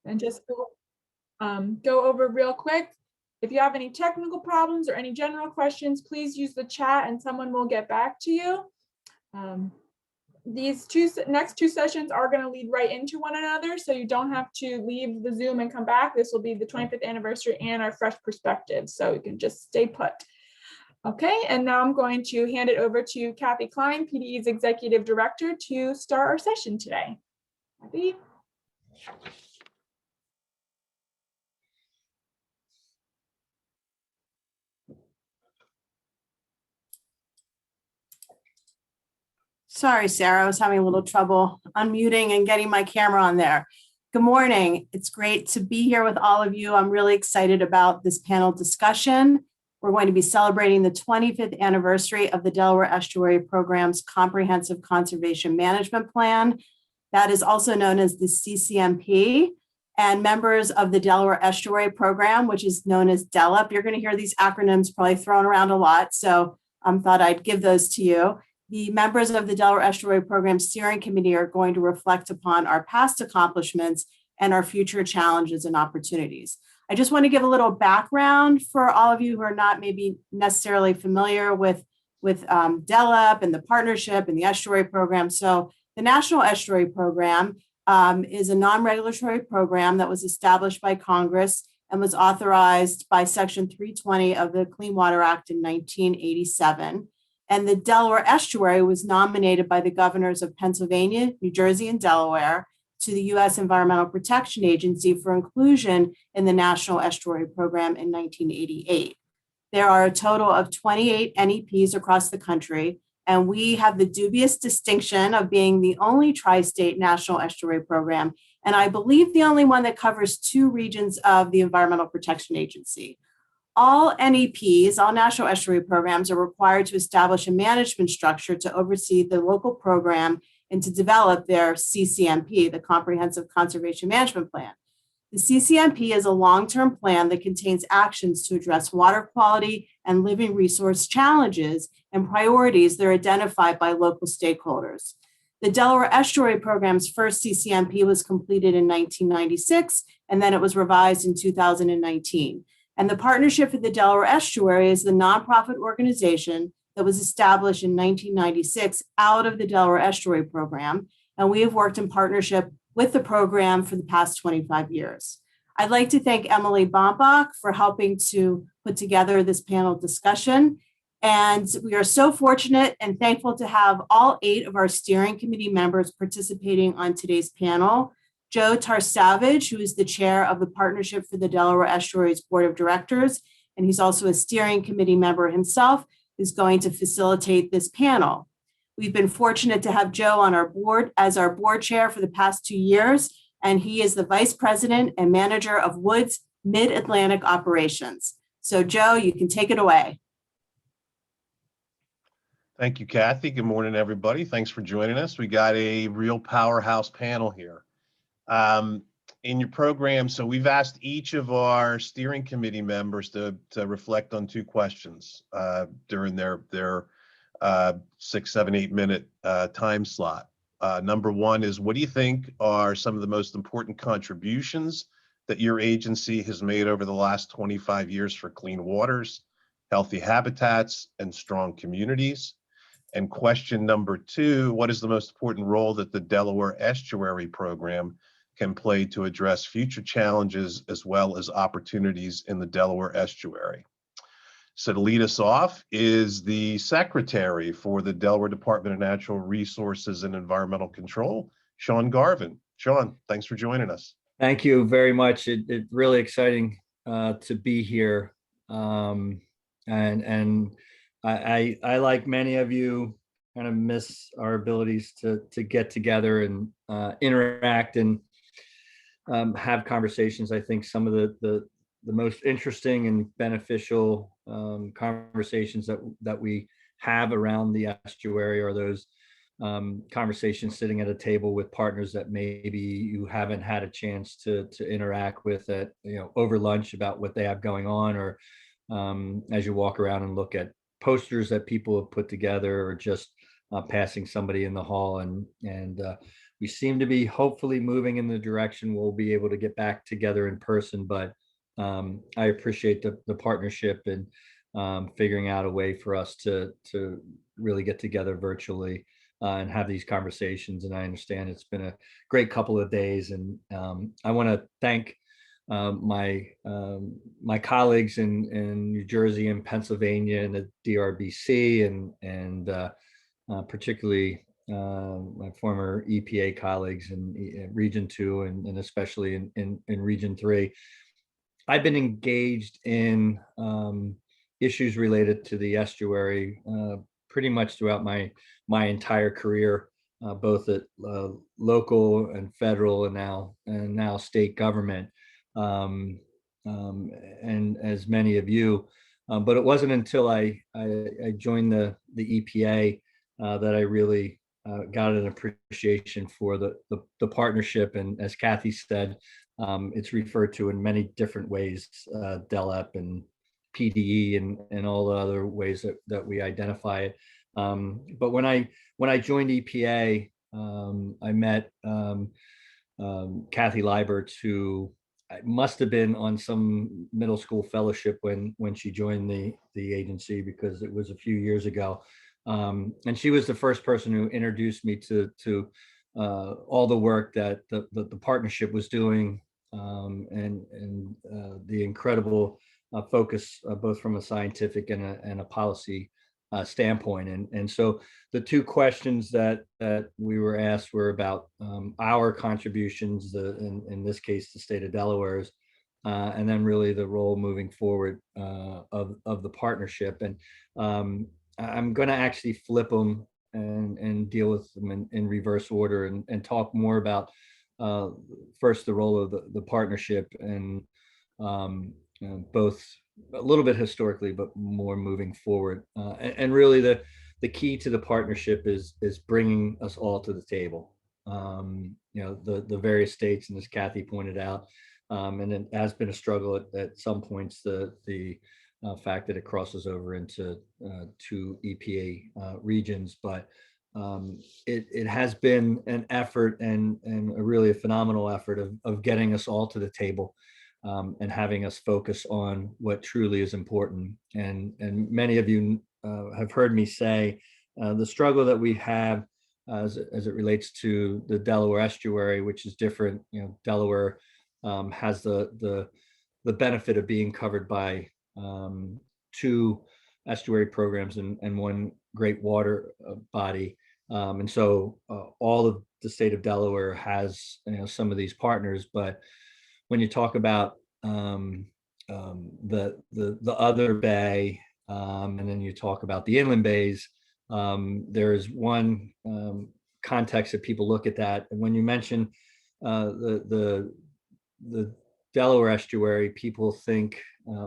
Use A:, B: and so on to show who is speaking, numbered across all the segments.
A: and just go over real quick. If you have any technical problems or any general questions, please use the chat and someone will get back to you. These next two sessions are going to lead right into one another, so you don't have to leave the Zoom and come back. This will be the 25th anniversary and our fresh perspective, so you can just stay put. Okay, and now I'm going to hand it over to Kathy Klein, PDE's Executive Director, to start our session today. Kathy?
B: Sorry, Sarah, I was having a little trouble unmuting and getting my camera on there. Good morning. It's great to be here with all of you. I'm really excited about this panel discussion. We're going to be celebrating the 25th anniversary of the Delaware Estuary Program's Comprehensive Conservation Management Plan. That is also known as the CCMP. And members of the Delaware Estuary Program, which is known as DELUP. You're going to hear these acronyms probably thrown around a lot, so I thought I'd give those to you. The members of the Delaware Estuary Program Steering Committee are going to reflect upon our past accomplishments and our future challenges and opportunities. I just want to give a little background for all of you who are not maybe necessarily familiar with DELUP and the partnership and the estuary program. So the National Estuary Program is a non-regulatory program that was established by Congress and was authorized by Section 320 of the Clean Water Act in 1987. And the Delaware Estuary was nominated by the governors of Pennsylvania, New Jersey, and Delaware to the U.S. Environmental Protection Agency for inclusion in the National Estuary Program in 1988. There are a total of 28 NEPs across the country, and we have the dubious distinction of being the only tri-state National Estuary Program, and I believe the only one that covers two regions of the Environmental Protection Agency. All NEPs, all National Estuary Programs, are required to establish a management structure to oversee the local program and to develop their CCMP, the Comprehensive Conservation Management Plan. The CCMP is a long-term plan that contains actions to address water quality and living resource challenges and priorities that are identified by local stakeholders. The Delaware Estuary Program's first CCMP was completed in 1996, and then it was revised in 2019. And the Partnership for the Delaware Estuary is the nonprofit organization that was established in 1996 out of the Delaware Estuary Program. And we have worked in partnership with the program for the past 25 years. I'd like to thank Emily Bombach for helping to put together this panel discussion. And we are so fortunate and thankful to have all 8 of our steering committee members participating on today's panel. Joe Tarsavage, who is the chair of the Partnership for the Delaware Estuaries Board of Directors, and he's also a steering committee member himself, is going to facilitate this panel. We've been fortunate to have Joe on our board as our board chair for the past 2 years, and he is the vice president and manager of Woods Mid-Atlantic Operations. So Joe, you can take it away.
C: Thank you, Kathy. Good morning, everybody. Thanks for joining us. We got a real powerhouse panel here. In your program, so we've asked each of our steering committee members to reflect on 2 questions during their 6, 7, 8 minute time slot. Number 1 is, what do you think are some of the most important contributions that your agency has made over the last 25 years for clean waters, healthy habitats, and strong communities? And question number 2, what is the most important role that the Delaware Estuary Program can play to address future challenges as well as opportunities in the Delaware Estuary? So to lead us off is the secretary for the Delaware Department of Natural Resources and Environmental Control, Sean Garvin. Sean, thanks for joining us.
D: Thank you very much. It's really exciting to be here. And I, like many of you, kind of miss our abilities to get together and interact and have conversations. I think some of the most interesting and beneficial conversations that we have around the estuary are those conversations sitting at a table with partners that maybe you haven't had a chance to interact with at, over lunch about what they have going on, or as you walk around and look at posters that people have put together, or just passing somebody in the hall. And we seem to be hopefully moving in the direction we'll be able to get back together in person, but I appreciate the partnership and figuring out a way for us to really get together virtually and have these conversations. And I understand it's been a great couple of days, and I want to thank my colleagues in New Jersey and Pennsylvania and the DRBC, and particularly my former EPA colleagues in Region 2 and especially in Region 3. I've been engaged in issues related to the estuary pretty much throughout my entire career, both at local and federal and now state government. And as many of you, but it wasn't until I joined the EPA that I really got an appreciation for the partnership. And as Kathy said, it's referred to in many different ways, DELEP and PDE and all the other ways that we identify it. But when I joined EPA, I met Kathy Liebert, who must have been on some middle school fellowship when she joined the agency, because it was a few years ago. And she was the first person who introduced me to all the work that the partnership was doing, and the incredible focus both from a scientific and a policy standpoint. And so the two questions that we were asked were about our contributions, in this case, the state of Delaware's, and then really the role moving forward of the partnership. And I'm going to actually flip them and deal with them in reverse order and talk more about first the role of the partnership, and both a little bit historically, but more moving forward. And really the key to the partnership is bringing us all to the table. The various states, and as Kathy pointed out, and it has been a struggle at some points, the fact that it crosses over into two EPA regions, but it has been an effort and a really a phenomenal effort of getting us all to the table, and having us focus on what truly is important. And many of you have heard me say the struggle that we have as it relates to the Delaware Estuary, which is different. Delaware has the benefit of being covered by two estuary programs and one great water body. And so all of the state of Delaware has some of these partners, but when you talk about the other bay, and then you talk about the inland bays, there is one context that people look at that. And when you mention the Delaware Estuary, people think,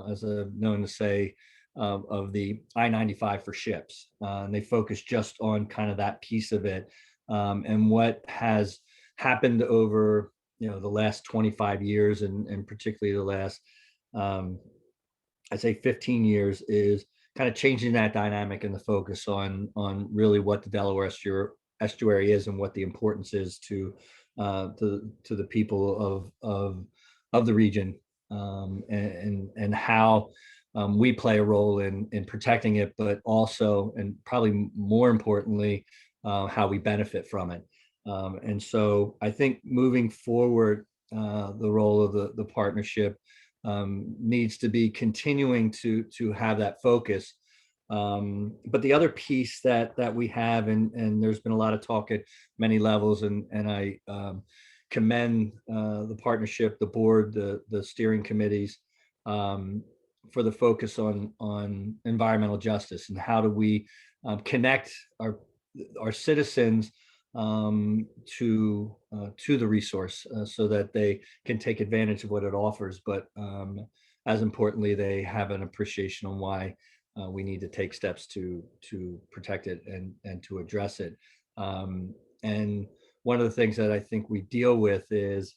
D: as I'm known to say, of the I-95 for ships, and they focus just on kind of that piece of it. And what has happened over the last 25 years, and particularly the last, I'd say 15 years, is kind of changing that dynamic and the focus on really what the Delaware Estuary is and what the importance is to the people of the region, and how we play a role in protecting it, but also, and probably more importantly, how we benefit from it. And so I think moving forward, the role of the partnership needs to be continuing to have that focus. But the other piece that we have, and there's been a lot of talk at many levels, and I commend the partnership, the board, the steering committees, for the focus on environmental justice, and how do we connect our citizens to the resource, so that they can take advantage of what it offers, but as importantly, they have an appreciation on why we need to take steps to protect it and to address it. And one of the things that I think we deal with is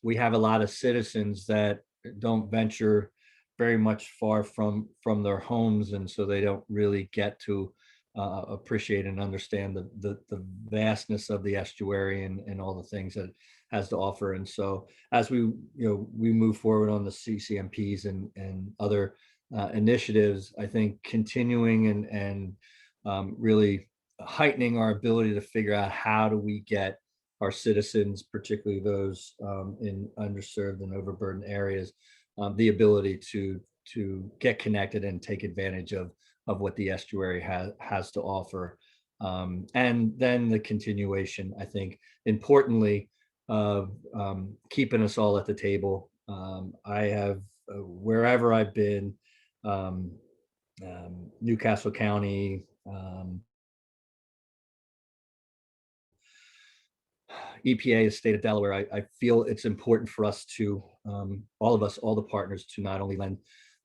D: we have a lot of citizens that don't venture very much far from their homes, and so they don't really get to appreciate and understand the vastness of the estuary and all the things that it has to offer. And so as we move forward on the CCMPs and other initiatives, I think continuing and really heightening our ability to figure out how do we get our citizens, particularly those in underserved and overburdened areas, the ability to get connected and take advantage of what the estuary has to offer. And then the continuation, I think, importantly, of keeping us all at the table. I have, wherever I've been, Newcastle County, EPA, the state of Delaware, I feel it's important for us to, all of us, all the partners, to not only lend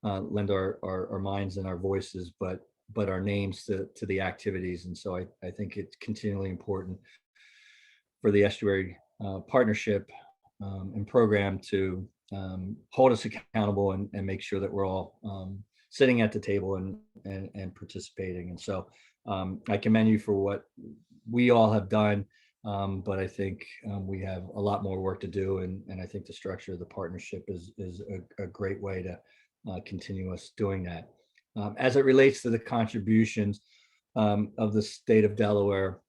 D: our minds and our voices, but our names to the activities. And so I think it's continually important for the estuary partnership and program to hold us accountable and make sure that we're all sitting at the table and participating. And so I commend you for what we all have done. But I think we have a lot more work to do, and I think the structure of the partnership is a great way to continue us doing that. As it relates to the contributions of the state of Delaware,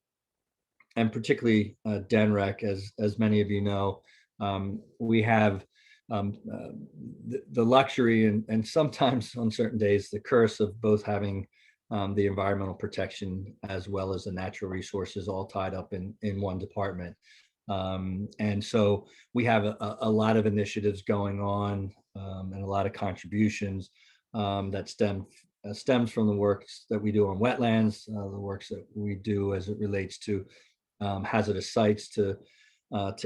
D: and particularly DENREC, as many of you know, we have the luxury and sometimes on certain days the curse of both having the environmental protection as well as the natural resources all tied up in one department. And so we have a lot of initiatives going on and a lot of contributions that stems from the works that we do on wetlands, the works that we do as it relates to hazardous sites, to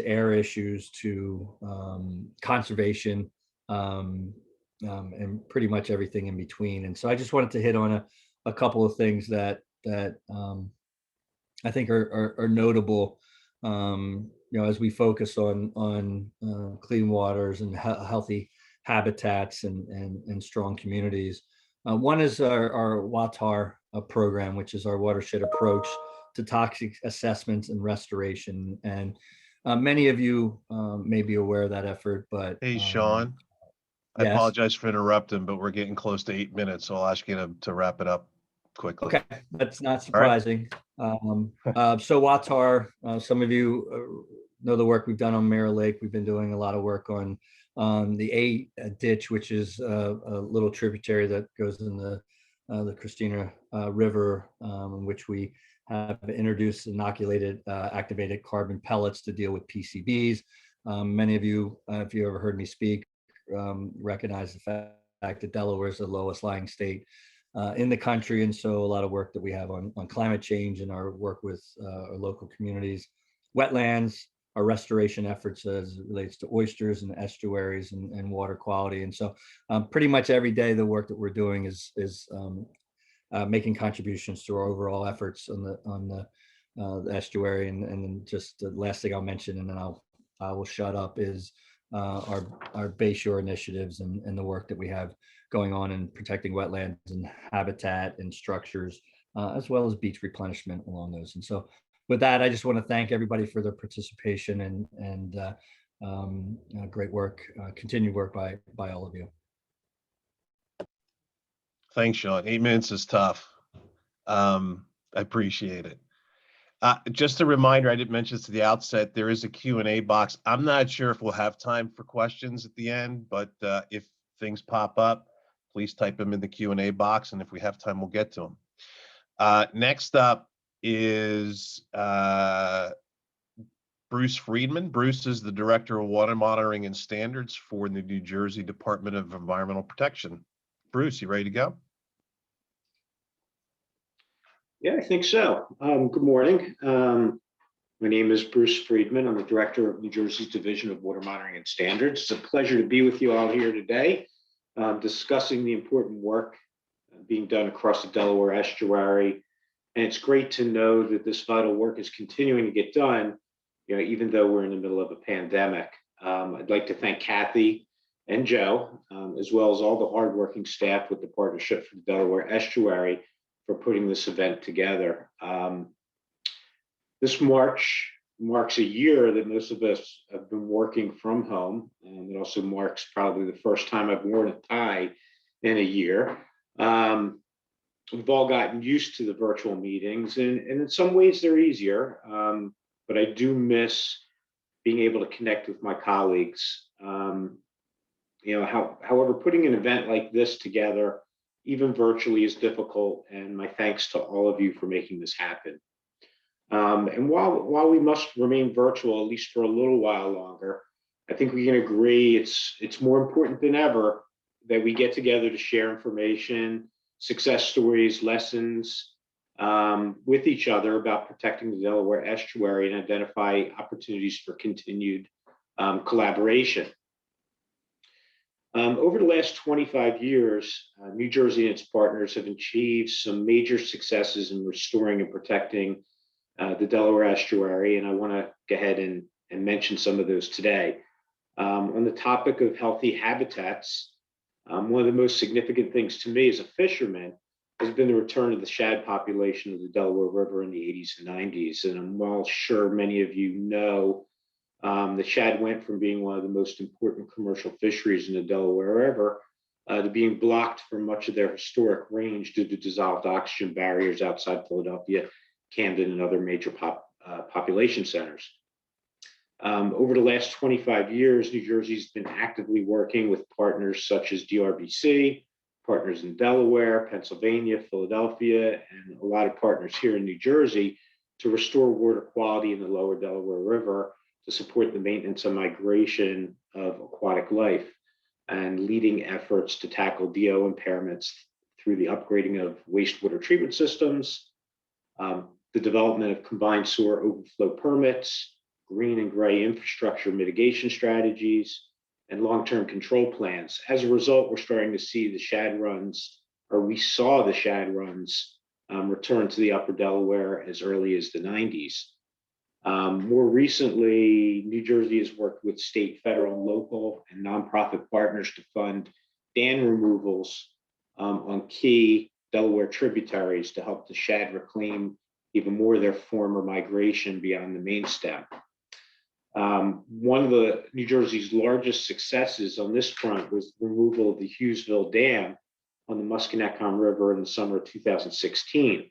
D: air issues, to conservation, and pretty much everything in between. And so I just wanted to hit on a couple of things that I think are notable, as we focus on clean waters and healthy habitats and strong communities. One is our WATAR program, which is our watershed approach to toxic assessments and restoration. And many of you may be aware of that effort, but
C: Hey, Sean, I
D: yes.
C: apologize for interrupting, but we're getting close to 8 minutes, so I'll ask you to wrap it up quickly.
D: Okay, that's not surprising. So WATAR, some of you know the work we've done on Mirror Lake. We've been doing a lot of work on the A ditch, which is a little tributary that goes in the Christina River, in which we have introduced inoculated activated carbon pellets to deal with PCBs. Many of you, if you ever heard me speak, recognize the fact that Delaware is the lowest lying state in the country. And so a lot of work that we have on climate change and our work with our local communities, wetlands, our restoration efforts as it relates to oysters and estuaries and water quality. And so pretty much every day the work that we're doing is making contributions to our overall efforts on the estuary. And then just the last thing I'll mention, and then I will shut up, is our Bayshore initiatives and the work that we have going on in protecting wetlands and habitat and structures, as well as beach replenishment along those. And so with that, I just want to thank everybody for their participation and great work, continued work by all of you.
C: Thanks, Sean. 8 minutes is tough. I appreciate it. Just a reminder, I didn't mention this at the outset, there is a Q&A box. I'm not sure if we'll have time for questions at the end, but if things pop up, please type them in the Q&A box, and if we have time, we'll get to them. Next up is Bruce Friedman. Bruce is the Director of Water Monitoring and Standards for the New Jersey Department of Environmental Protection. Bruce, you ready to go?
E: Yeah, I think so. Good morning. My name is Bruce Friedman. I'm the Director of New Jersey's Division of Water Monitoring and Standards. It's a pleasure to be with you all here today, discussing the important work being done across the Delaware Estuary. And it's great to know that this vital work is continuing to get done, even though we're in the middle of a pandemic. I'd like to thank Kathy and Joe, as well as all the hardworking staff with the Partnership for the Delaware Estuary, for putting this event together. This March marks a year that most of us have been working from home. It also marks probably the first time I've worn a tie in a year. We've all gotten used to the virtual meetings, and in some ways they're easier, but I do miss being able to connect with my colleagues. However, putting an event like this together, even virtually, is difficult, and my thanks to all of you for making this happen. And while we must remain virtual, at least for a little while longer, I think we can agree it's more important than ever that we get together to share information, success stories, lessons with each other about protecting the Delaware Estuary and identify opportunities for continued collaboration. Over the last 25 years, New Jersey and its partners have achieved some major successes in restoring and protecting the Delaware Estuary, and I want to go ahead and mention some of those today. On the topic of healthy habitats, one of the most significant things to me as a fisherman has been the return of the shad population of the Delaware River in the 80s and 90s. And I'm well sure many of you know the shad went from being one of the most important commercial fisheries in the Delaware River to being blocked from much of their historic range due to dissolved oxygen barriers outside Philadelphia, Camden, and other major population centers. Over the last 25 years, New Jersey's been actively working with partners such as DRBC, partners in Delaware, Pennsylvania, Philadelphia, and a lot of partners here in New Jersey to restore water quality in the lower Delaware River to support the maintenance and migration of aquatic life, and leading efforts to tackle DO impairments through the upgrading of wastewater treatment systems, the development of combined sewer overflow permits, green and gray infrastructure mitigation strategies, and long-term control plans. As a result, we're starting to see the shad runs, or we saw the shad runs return to the upper Delaware as early as the 90s. More recently, New Jersey has worked with state, federal, local, and nonprofit partners to fund dam removals on key Delaware tributaries to help the shad reclaim even more of their former migration beyond the main stem. One of the New Jersey's largest successes on this front was the removal of the Hughesville Dam on the Musconetcong River in the summer of 2016.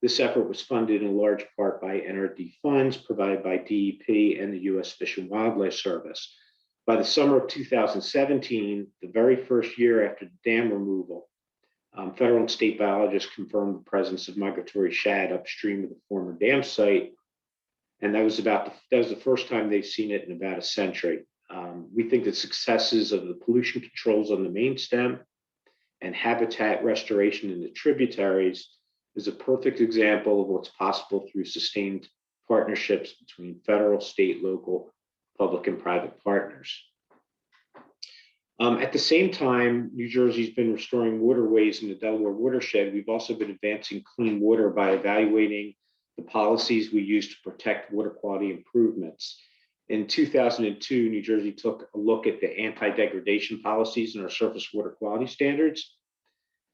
E: This effort was funded in large part by NRD funds provided by DEP and the U.S. Fish and Wildlife Service. By the summer of 2017, the very first year after the dam removal, federal and state biologists confirmed the presence of migratory shad upstream of the former dam site, and that was the first time they've seen it in about a century. We think that successes of the pollution controls on the main stem and habitat restoration in the tributaries is a perfect example of what's possible through sustained partnerships between federal, state, local, public, and private partners. At the same time, New Jersey's been restoring waterways in the Delaware watershed. We've also been advancing clean water by evaluating the policies we use to protect water quality improvements. In 2002, New Jersey took a look at the anti-degradation policies in our surface water quality standards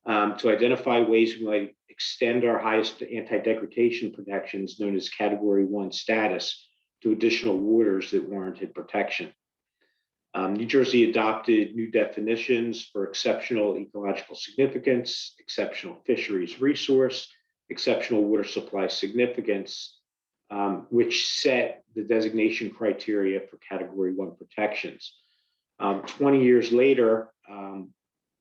E: to identify ways we might extend our highest anti-degradation protections, known as Category 1 status, to additional waters that warranted protection. New Jersey adopted new definitions for exceptional ecological significance, exceptional fisheries resource, exceptional water supply significance, which set the designation criteria for Category 1 protections. 20 years later,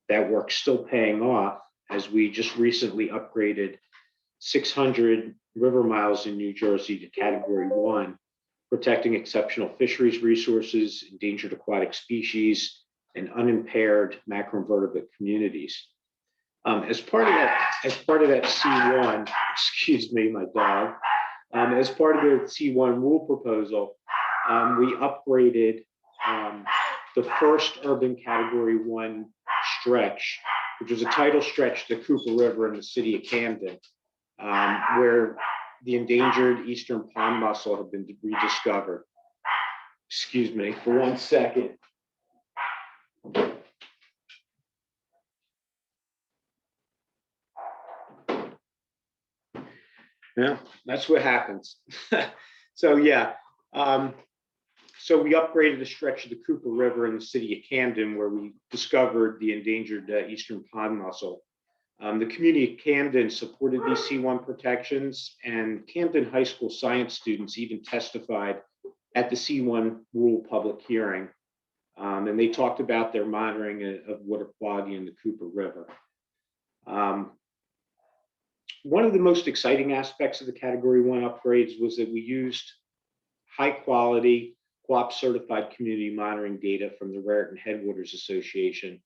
E: that work's still paying off as we just recently upgraded 600 river miles in New Jersey to Category 1, protecting exceptional fisheries resources, endangered aquatic species, and unimpaired macroinvertebrate communities. As part of that C1, excuse me, my dog. As part of the C1 rule proposal, we upgraded the first urban Category 1 stretch, which was a tidal stretch to the Cooper River in the city of Camden, where the endangered eastern pond mussel have been rediscovered. Excuse me for 1 second. Yeah, that's what happens. So yeah, so we upgraded a stretch of the Cooper River in the city of Camden where we discovered the endangered eastern pond mussel. The community of Camden supported these C1 protections, and Camden High School science students even testified at the C1 rural public hearing. And they talked about their monitoring of water quality in the Cooper River. One of the most exciting aspects of the Category 1 upgrades was that we used high quality, co-op certified community monitoring data from the Raritan Headwaters Association,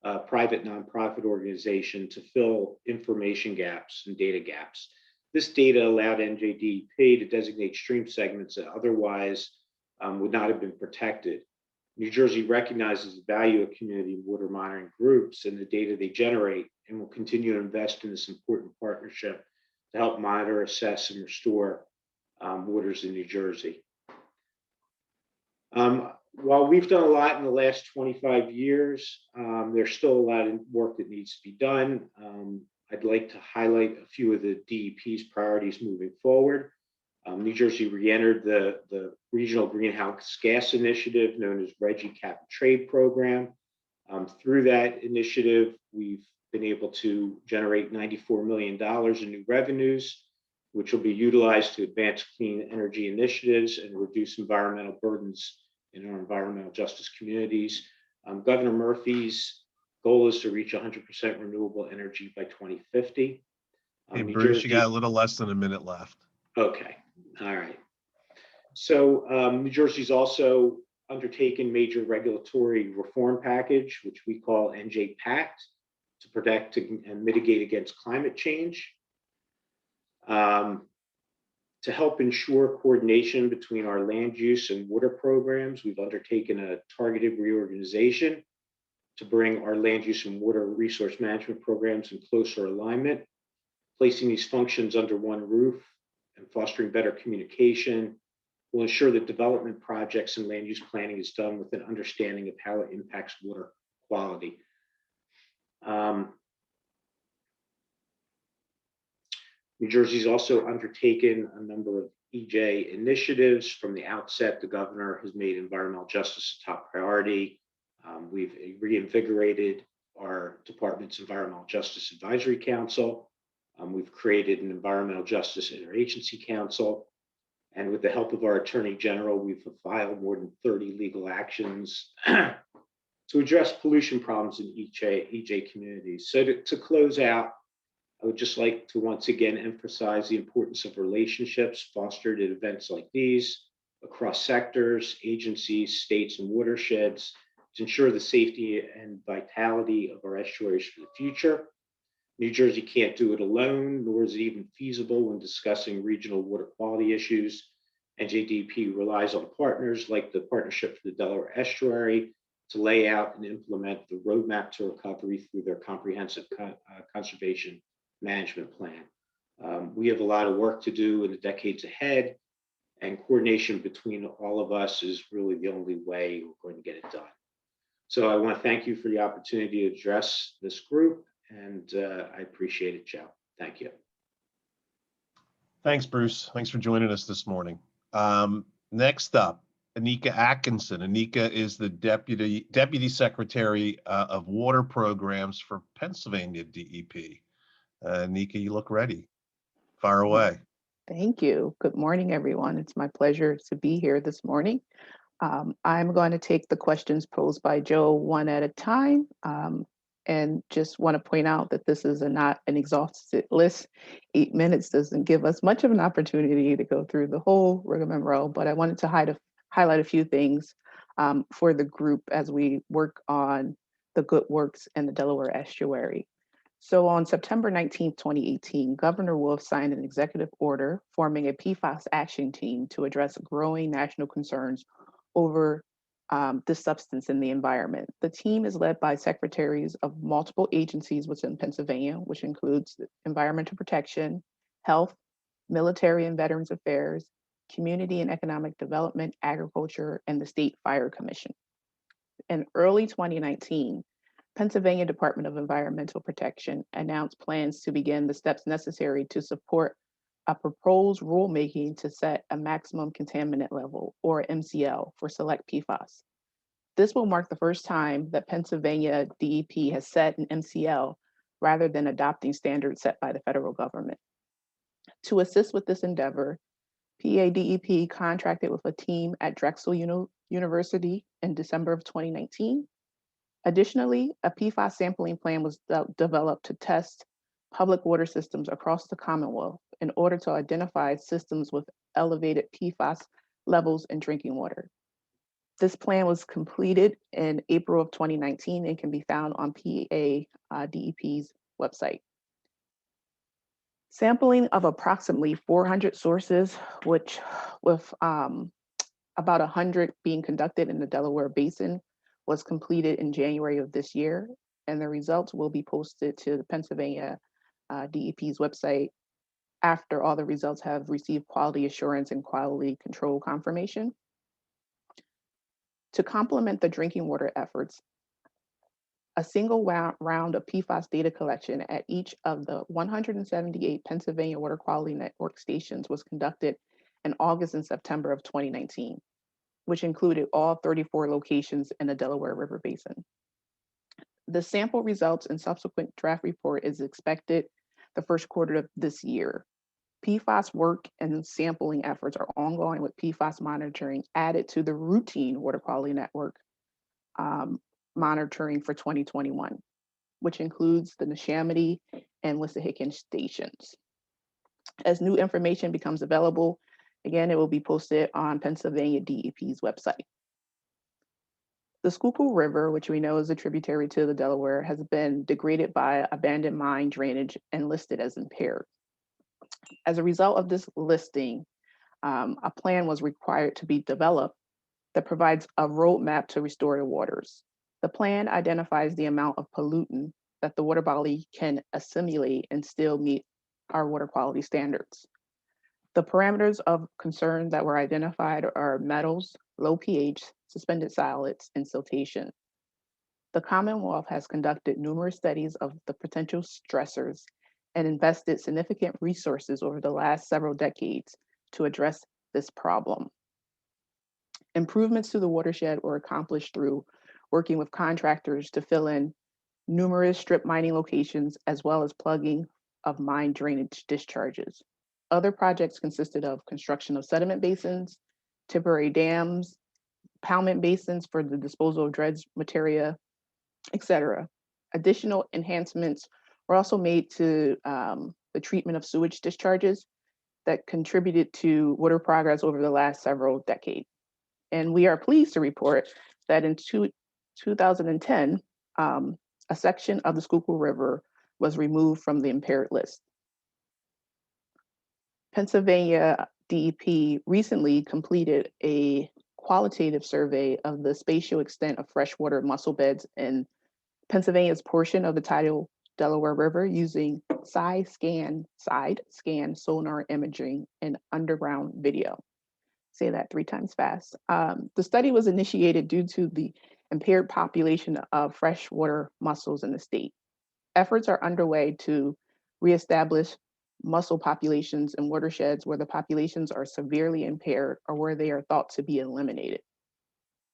E: a private nonprofit organization, to fill information gaps and data gaps. This data allowed NJDEP to designate stream segments that otherwise would not have been protected. New Jersey recognizes the value of community water monitoring groups and the data they generate, and will continue to invest in this important partnership to help monitor, assess, and restore waters in New Jersey. While we've done a lot in the last 25 years, there's still a lot of work that needs to be done. I'd like to highlight a few of the DEP's priorities moving forward. New Jersey re-entered the Regional Greenhouse Gas Initiative, known as RGGI Cap and Trade Program. Through that initiative, we've been able to generate $94 million in new revenues, which will be utilized to advance clean energy initiatives and reduce environmental burdens in our environmental justice communities. Governor Murphy's goal is to reach 100% renewable energy by 2050.
C: Hey,
E: New
C: Bruce,
E: Jersey,
C: you got a little less than a minute left.
E: okay, all right. So New Jersey's also undertaken major regulatory reform package, which we call NJ Pact, to protect and mitigate against climate change. To help ensure coordination between our land use and water programs, we've undertaken a targeted reorganization to bring our land use and water resource management programs in closer alignment. Placing these functions under one roof and fostering better communication will ensure that development projects and land use planning is done with an understanding of how it impacts water quality. New Jersey's also undertaken a number of EJ initiatives. From the outset, the governor has made environmental justice a top priority. We've reinvigorated our department's Environmental Justice Advisory Council. We've created an Environmental Justice Interagency Council. And with the help of our Attorney General, we've filed more than 30 legal actions to address pollution problems in EJ communities. So to close out, I would just like to once again emphasize the importance of relationships fostered at events like these across sectors, agencies, states, and watersheds to ensure the safety and vitality of our estuaries for the future. New Jersey can't do it alone, nor is it even feasible when discussing regional water quality issues. NJDEP relies on partners like the Partnership for the Delaware Estuary to lay out and implement the roadmap to recovery through their comprehensive conservation management plan. We have a lot of work to do in the decades ahead, and coordination between all of us is really the only way we're going to get it done. So I want to thank you for the opportunity to address this group, and I appreciate it, Joe. Thank you.
C: Thanks, Bruce. Thanks for joining us this morning. Next up, Anika Atkinson. Anika is the Deputy Secretary of Water Programs for Pennsylvania DEP. Anika, you look ready. Fire away.
F: Thank you. Good morning, everyone. It's my pleasure to be here this morning. I'm going to take the questions posed by Joe one at a time, and just want to point out that this is not an exhaustive list. 8 minutes doesn't give us much of an opportunity to go through the whole rigmarole, but I wanted to highlight a few things for the group as we work on the good works in the Delaware Estuary. So on September 19, 2018, Governor Wolf signed an executive order forming a PFAS action team to address growing national concerns over this substance in the environment. The team is led by secretaries of multiple agencies within Pennsylvania, which includes environmental protection, health, military and veterans affairs, community and economic development, agriculture, and the State Fire Commission. In early 2019, Pennsylvania Department of Environmental Protection announced plans to begin the steps necessary to support a proposed rulemaking to set a maximum contaminant level, or MCL, for select PFAS. This will mark the first time that Pennsylvania DEP has set an MCL rather than adopting standards set by the federal government. To assist with this endeavor, PADEP contracted with a team at Drexel University in December of 2019. Additionally, a PFAS sampling plan was developed to test public water systems across the Commonwealth in order to identify systems with elevated PFAS levels in drinking water. This plan was completed in April of 2019 and can be found on PADEP's website. Sampling of approximately 400 sources, which with about 100 being conducted in the Delaware Basin, was completed in January of this year, and the results will be posted to the Pennsylvania DEP's website after all the results have received quality assurance and quality control confirmation. To complement the drinking water efforts, a single round of PFAS data collection at each of the 178 Pennsylvania Water Quality Network stations was conducted in August and September of 2019, which included all 34 locations in the Delaware River Basin. The sample results and subsequent draft report is expected the first quarter of this year. PFAS work and sampling efforts are ongoing, with PFAS monitoring added to the routine Water Quality Network monitoring for 2021, which includes the Neshaminy and Wissahickon stations. As new information becomes available, again, it will be posted on Pennsylvania DEP's website. The Schuylkill River, which we know is a tributary to the Delaware, has been degraded by abandoned mine drainage and listed as impaired. As a result of this listing, a plan was required to be developed that provides a roadmap to restore the waters. The plan identifies the amount of pollutant that the water body can assimilate and still meet our water quality standards. The parameters of concern that were identified are metals, low pH, suspended solids, and siltation. The Commonwealth has conducted numerous studies of the potential stressors and invested significant resources over the last several decades to address this problem. Improvements to the watershed were accomplished through working with contractors to fill in numerous strip mining locations, as well as plugging of mine drainage discharges. Other projects consisted of construction of sediment basins, temporary dams, impoundment basins for the disposal of dredge material, etc. Additional enhancements were also made to the treatment of sewage discharges that contributed to water progress over the last several decades. And we are pleased to report that in 2010, a section of the Schuylkill River was removed from the impaired list. Pennsylvania DEP recently completed a qualitative survey of the spatial extent of freshwater mussel beds in Pennsylvania's portion of the tidal Delaware River using side scan sonar imaging and underground video. Say that 3 times fast. The study was initiated due to the impaired population of freshwater mussels in the state. Efforts are underway to reestablish mussel populations in watersheds where the populations are severely impaired or where they are thought to be eliminated.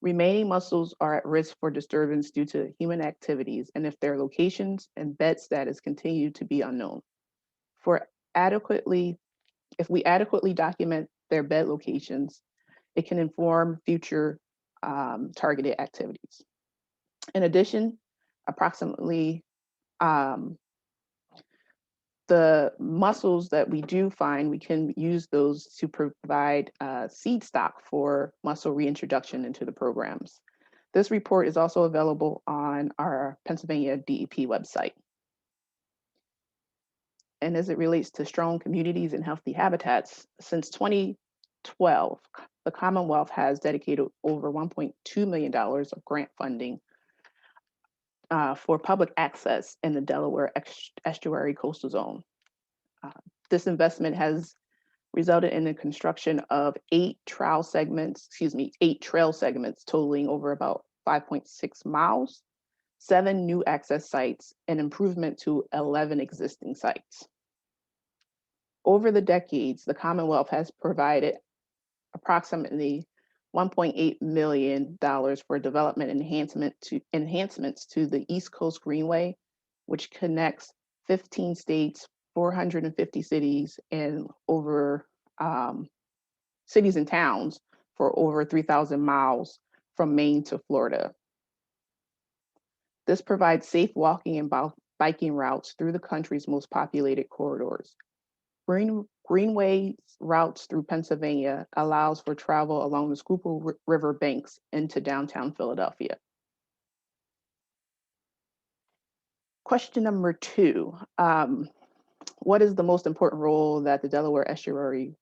F: Remaining mussels are at risk for disturbance due to human activities, and if their locations and bed status continue to be unknown. If we adequately document their bed locations, it can inform future targeted activities. In addition, approximately the mussels that we do find, we can use those to provide seed stock for mussel reintroduction into the programs. This report is also available on our Pennsylvania DEP website. And as it relates to strong communities and healthy habitats, since 2012, the Commonwealth has dedicated over $1.2 million of grant funding for public access in the Delaware Estuary Coastal Zone. This investment has resulted in the construction of 8 trail segments totaling over about 5.6 miles, 7 new access sites, and improvement to 11 existing sites. Over the decades, the Commonwealth has provided approximately $1.8 million for development enhancements to the East Coast Greenway, which connects 15 states, 450 cities, and over cities and towns for over 3,000 miles from Maine to Florida. This provides safe walking and biking routes through the country's most populated corridors. Greenway routes through Pennsylvania allows for travel along the Schuylkill River banks into downtown Philadelphia. Question number 2. What is the most important role that the Delaware Estuary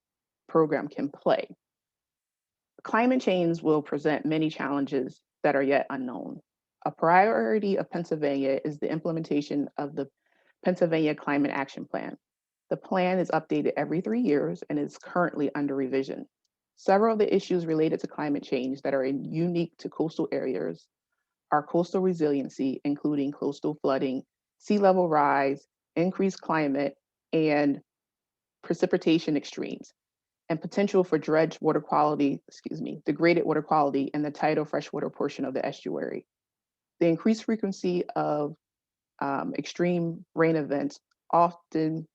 F: Program can play? Climate change will present many challenges that are yet unknown. A priority of Pennsylvania is the implementation of the Pennsylvania Climate Action Plan. The plan is updated every 3 years and is currently under revision. Several of the issues related to climate change that are unique to coastal areas are coastal resiliency, including coastal flooding, sea level rise, increased climate, and precipitation extremes, and potential for degraded water quality in the tidal freshwater portion of the estuary. The increased frequency of extreme rain events, often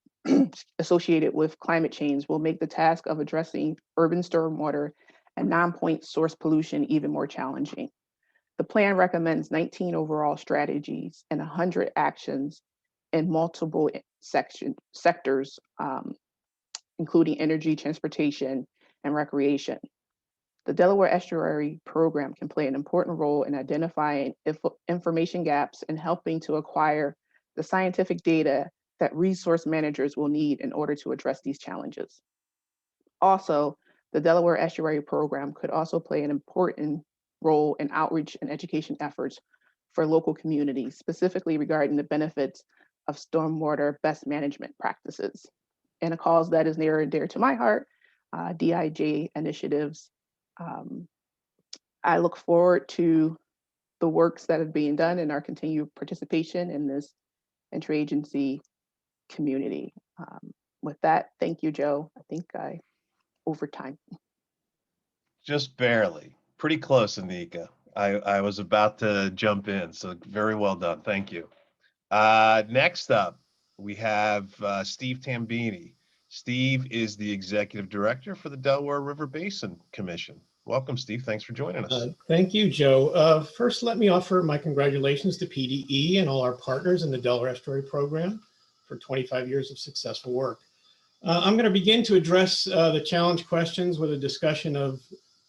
F: associated with climate change, will make the task of addressing urban stormwater and non-point source pollution even more challenging. The plan recommends 19 overall strategies and 100 actions in multiple sectors, including energy, transportation, and recreation. The Delaware Estuary Program can play an important role in identifying information gaps and helping to acquire the scientific data that resource managers will need in order to address these challenges. Also, the Delaware Estuary Program could also play an important role in outreach and education efforts for local communities, specifically regarding the benefits of stormwater best management practices. And a cause that is near and dear to my heart, DIJ initiatives. I look forward to the works that are being done and our continued participation in this interagency community. With that, thank you, Joe. I think I over time.
C: Just barely. Pretty close, Anika. I was about to jump in, so very well done. Thank you. Next up, we have Steve Tambini. Steve is the Executive Director for the Delaware River Basin Commission. Welcome, Steve. Thanks for joining us.
G: Thank you, Joe. First, let me offer my congratulations to PDE and all our partners in the Delaware Estuary Program for 25 years of successful work. I'm going to begin to address the challenge questions with a discussion of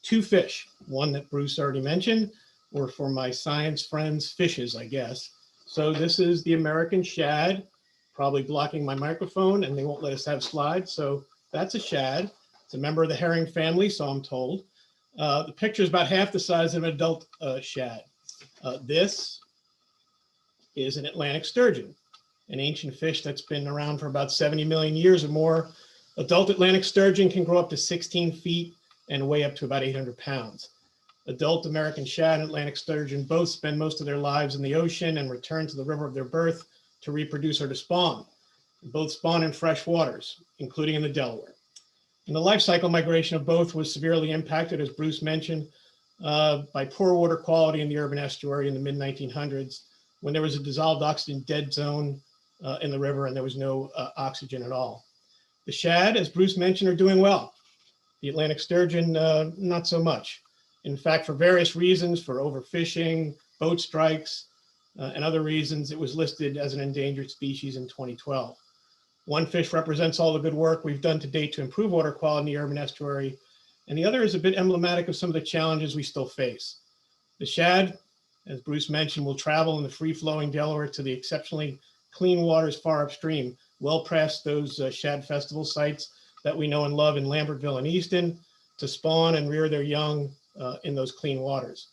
G: 2 fish, one that Bruce already mentioned, or for my science friends, fishes, I guess. So this is the American shad, probably blocking my microphone, and they won't let us have slides. So that's a shad. It's a member of the herring family, so I'm told. The picture is about half the size of an adult shad. This is an Atlantic sturgeon, an ancient fish that's been around for about 70 million years or more. Adult Atlantic sturgeon can grow up to 16 feet and weigh up to about 800 pounds. Adult American shad and Atlantic sturgeon both spend most of their lives in the ocean and return to the river of their birth to reproduce or to spawn. Both spawn in fresh waters, including in the Delaware. And the life cycle migration of both was severely impacted, as Bruce mentioned, by poor water quality in the urban estuary in the mid-1900s, when there was a dissolved oxygen dead zone in the river and there was no oxygen at all. The shad, as Bruce mentioned, are doing well. The Atlantic sturgeon, not so much. In fact, for various reasons, for overfishing, boat strikes, and other reasons, it was listed as an endangered species in 2012. One fish represents all the good work we've done to date to improve water quality in the urban estuary, and the other is a bit emblematic of some of the challenges we still face. The shad, as Bruce mentioned, will travel in the free-flowing Delaware to the exceptionally clean waters far upstream, well past those shad festival sites that we know and love in Lambertville and Easton, to spawn and rear their young in those clean waters.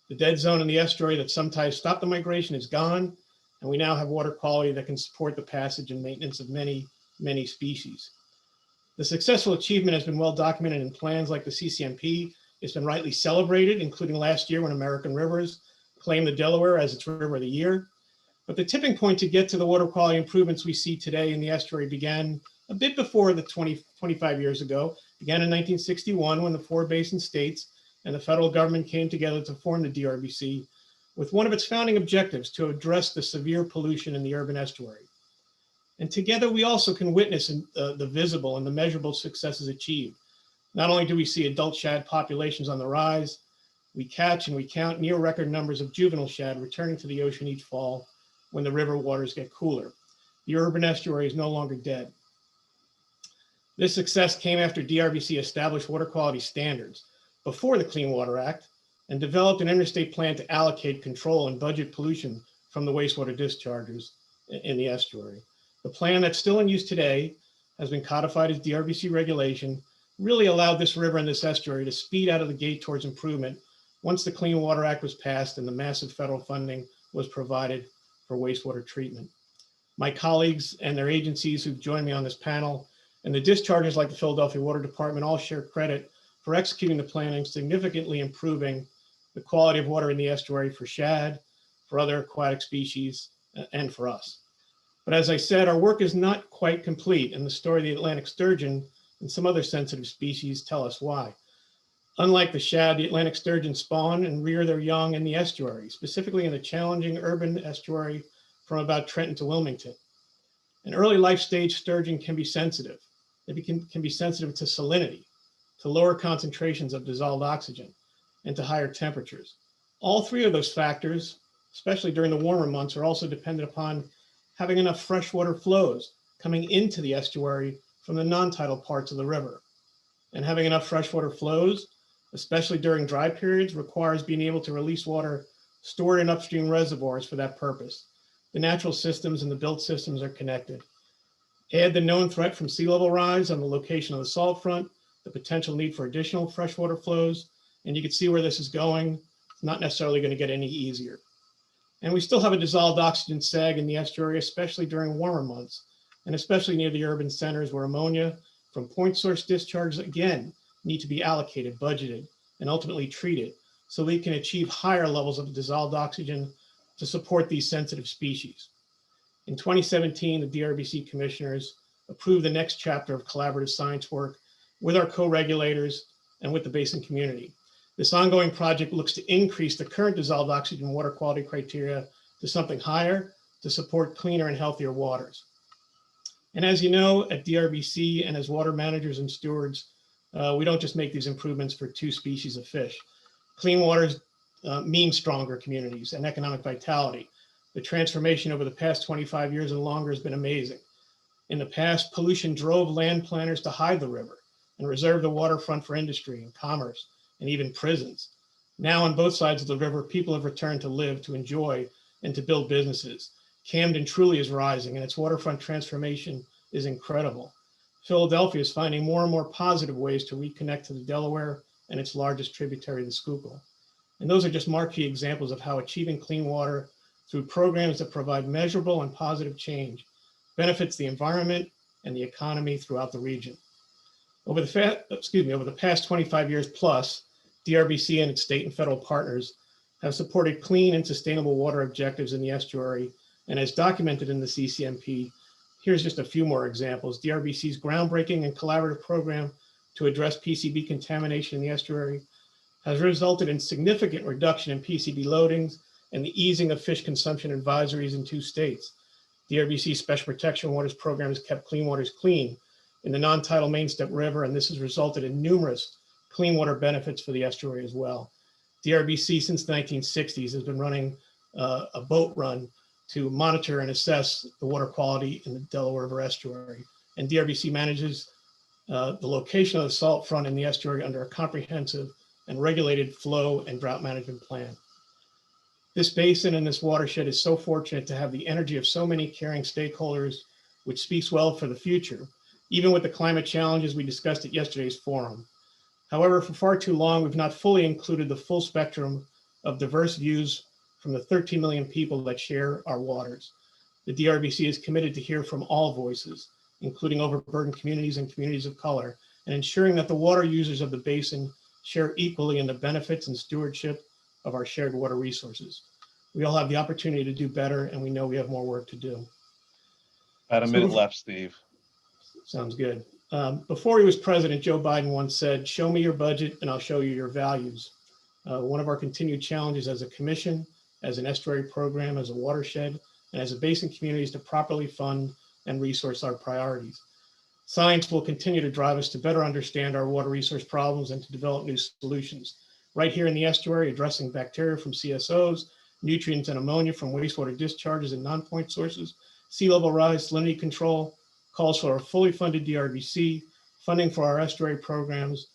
G: The dead zone in the estuary that sometimes stopped the migration is gone, and we now have water quality that can support the passage and maintenance of many, many species. The successful achievement has been well documented in plans like the CCMP. It's been rightly celebrated, including last year when American Rivers claimed the Delaware as its River of the Year. But the tipping point to get to the water quality improvements we see today in the estuary began a bit before the 25 years ago, began in 1961 when the 4 basin states and the federal government came together to form the DRBC with one of its founding objectives to address the severe pollution in the urban estuary. And together we also can witness the visible and the measurable successes achieved. Not only do we see adult shad populations on the rise, we catch and we count near record numbers of juvenile shad returning to the ocean each fall when the river waters get cooler. The urban estuary is no longer dead. This success came after DRBC established water quality standards before the Clean Water Act and developed an interstate plan to allocate, control, and budget pollution from the wastewater discharges in the estuary. The plan that's still in use today has been codified as DRBC regulation, really allowed this river and this estuary to speed out of the gate towards improvement once the Clean Water Act was passed and the massive federal funding was provided for wastewater treatment. My colleagues and their agencies who've joined me on this panel and the dischargers like the Philadelphia Water Department all share credit for executing the plan and significantly improving the quality of water in the estuary for shad, for other aquatic species, and for us. But as I said, our work is not quite complete, and the story of the Atlantic sturgeon and some other sensitive species tell us why. Unlike the shad, the Atlantic sturgeon spawn and rear their young in the estuary, specifically in the challenging urban estuary from about Trenton to Wilmington. An early life stage sturgeon can be sensitive. It can be sensitive to salinity, to lower concentrations of dissolved oxygen, and to higher temperatures. All 3 of those factors, especially during the warmer months, are also dependent upon having enough freshwater flows coming into the estuary from the non-tidal parts of the river. And having enough freshwater flows, especially during dry periods, requires being able to release water stored in upstream reservoirs for that purpose. The natural systems and the built systems are connected. Add the known threat from sea level rise on the location of the salt front, the potential need for additional freshwater flows, and you can see where this is going. It's not necessarily going to get any easier. And we still have a dissolved oxygen sag in the estuary, especially during warmer months, and especially near the urban centers where ammonia from point source discharges again need to be allocated, budgeted, and ultimately treated so we can achieve higher levels of dissolved oxygen to support these sensitive species. In 2017, the DRBC commissioners approved the next chapter of collaborative science work with our co-regulators and with the basin community. This ongoing project looks to increase the current dissolved oxygen water quality criteria to something higher to support cleaner and healthier waters. And as you know, at DRBC and as water managers and stewards, we don't just make these improvements for 2 species of fish. Clean waters mean stronger communities and economic vitality. The transformation over the past 25 years and longer has been amazing. In the past, pollution drove land planners to hide the river and reserve the waterfront for industry and commerce and even prisons. Now on both sides of the river, people have returned to live, to enjoy, and to build businesses. Camden truly is rising and its waterfront transformation is incredible. Philadelphia is finding more and more positive ways to reconnect to the Delaware and its largest tributary, the Schuylkill. And those are just marquee examples of how achieving clean water through programs that provide measurable and positive change benefits the environment and the economy throughout the region. Over the past 25 years plus, DRBC and its state and federal partners have supported clean and sustainable water objectives in the estuary. And as documented in the CCMP, here's just a few more examples. DRBC's groundbreaking and collaborative program to address PCB contamination in the estuary has resulted in significant reduction in PCB loadings and the easing of fish consumption advisories in 2 states. DRBC's Special Protection Waters program has kept clean waters clean in the non-tidal Mainstep River, and this has resulted in numerous clean water benefits for the estuary as well. DRBC since the 1960s has been running a boat run to monitor and assess the water quality in the Delaware River estuary. And DRBC manages the location of the salt front in the estuary under a comprehensive and regulated flow and drought management plan. This basin and this watershed is so fortunate to have the energy of so many caring stakeholders, which speaks well for the future, even with the climate challenges we discussed at yesterday's forum. However, for far too long, we've not fully included the full spectrum of diverse views from the 13 million people that share our waters. The DRBC is committed to hear from all voices, including overburdened communities and communities of color, and ensuring that the water users of the basin share equally in the benefits and stewardship of our shared water resources. We all have the opportunity to do better, and we know we have more work to do.
C: About a minute left, Steve.
G: Sounds good. Before he was president, Joe Biden once said, "Show me your budget and I'll show you your values." One of our continued challenges as a commission, as an estuary program, as a watershed, and as a basin community is to properly fund and resource our priorities. Science will continue to drive us to better understand our water resource problems and to develop new solutions. Right here in the estuary, addressing bacteria from CSOs, nutrients and ammonia from wastewater discharges and non-point sources, sea level rise, salinity control, calls for a fully funded DRBC, funding for our estuary programs,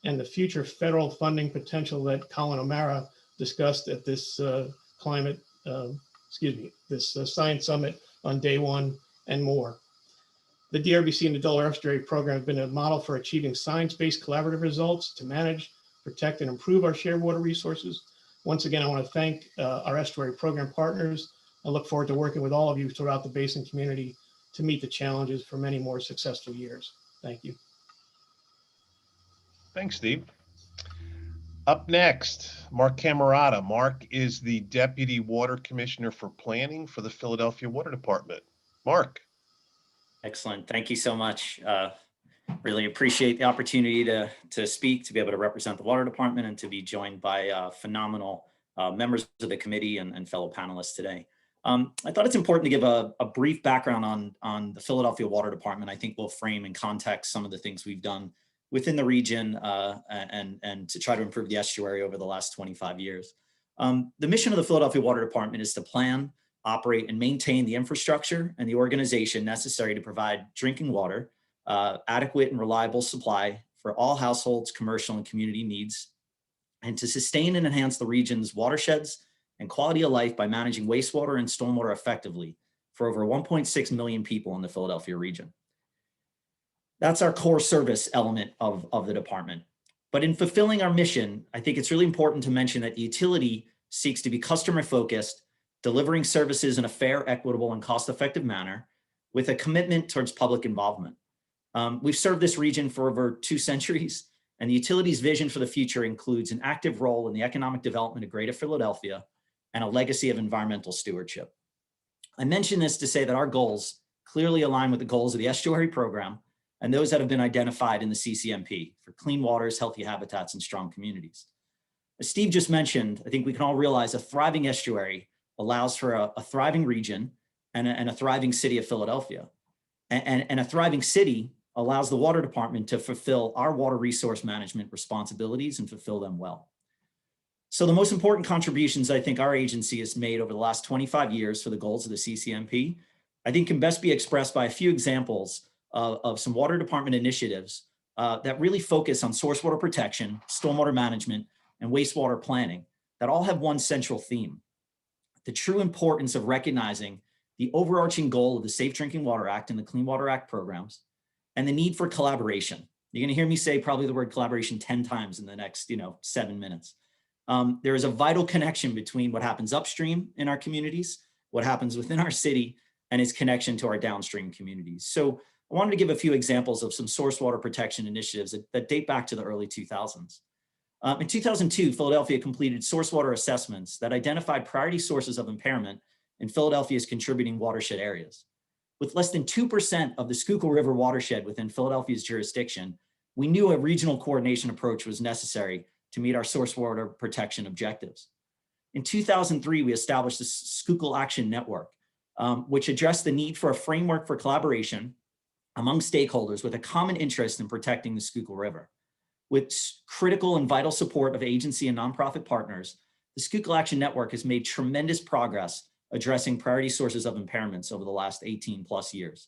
G: and the future federal funding potential that Colin O'Mara discussed at this Science Summit on day one and more. The DRBC and the Delaware Estuary Program have been a model for achieving science-based collaborative results to manage, protect, and improve our shared water resources. Once again, I want to thank our estuary program partners. I look forward to working with all of you throughout the basin community to meet the challenges for many more successful years. Thank you.
C: Thanks, Steve. Up next, Mark Camerata. Mark is the Deputy Water Commissioner for Planning for the Philadelphia Water Department. Mark.
H: Excellent. Thank you so much. Really appreciate the opportunity to speak, to be able to represent the water department, and to be joined by phenomenal members of the committee and fellow panelists today. I thought it's important to give a brief background on the Philadelphia Water Department. I think will frame in context some of the things we've done within the region and to try to improve the estuary over the last 25 years. The mission of the Philadelphia Water Department is to plan, operate, and maintain the infrastructure and the organization necessary to provide drinking water, adequate and reliable supply for all households, commercial, and community needs, and to sustain and enhance the region's watersheds and quality of life by managing wastewater and stormwater effectively for over 1.6 million people in the Philadelphia region. That's our core service element of the department. But in fulfilling our mission, I think it's really important to mention that the utility seeks to be customer-focused, delivering services in a fair, equitable, and cost-effective manner with a commitment towards public involvement. We've served this region for over 2 centuries, and the utility's vision for the future includes an active role in the economic development of Greater Philadelphia and a legacy of environmental stewardship. I mention this to say that our goals clearly align with the goals of the Estuary Program and those that have been identified in the CCMP for clean waters, healthy habitats, and strong communities. As Steve just mentioned, I think we can all realize a thriving estuary allows for a thriving region and a thriving city of Philadelphia. And a thriving city allows the water department to fulfill our water resource management responsibilities and fulfill them well. So the most important contributions I think our agency has made over the last 25 years for the goals of the CCMP, I think can best be expressed by a few examples of some water department initiatives that really focus on source water protection, stormwater management, and wastewater planning that all have one central theme: the true importance of recognizing the overarching goal of the Safe Drinking Water Act and the Clean Water Act programs, and the need for collaboration. You're gonna hear me say probably the word collaboration 10 times in the next 7 minutes. There is a vital connection between what happens upstream in our communities, what happens within our city, and its connection to our downstream communities. So I wanted to give a few examples of some source water protection initiatives that date back to the early 2000s. In 2002, Philadelphia completed source water assessments that identified priority sources of impairment in Philadelphia's contributing watershed areas. With less than 2% of the Schuylkill River watershed within Philadelphia's jurisdiction, we knew a regional coordination approach was necessary to meet our source water protection objectives. In 2003, we established the Schuylkill Action Network, which addressed the need for a framework for collaboration among stakeholders with a common interest in protecting the Schuylkill River. With critical and vital support of agency and nonprofit partners, the Schuylkill Action Network has made tremendous progress addressing priority sources of impairments over the last 18+ years.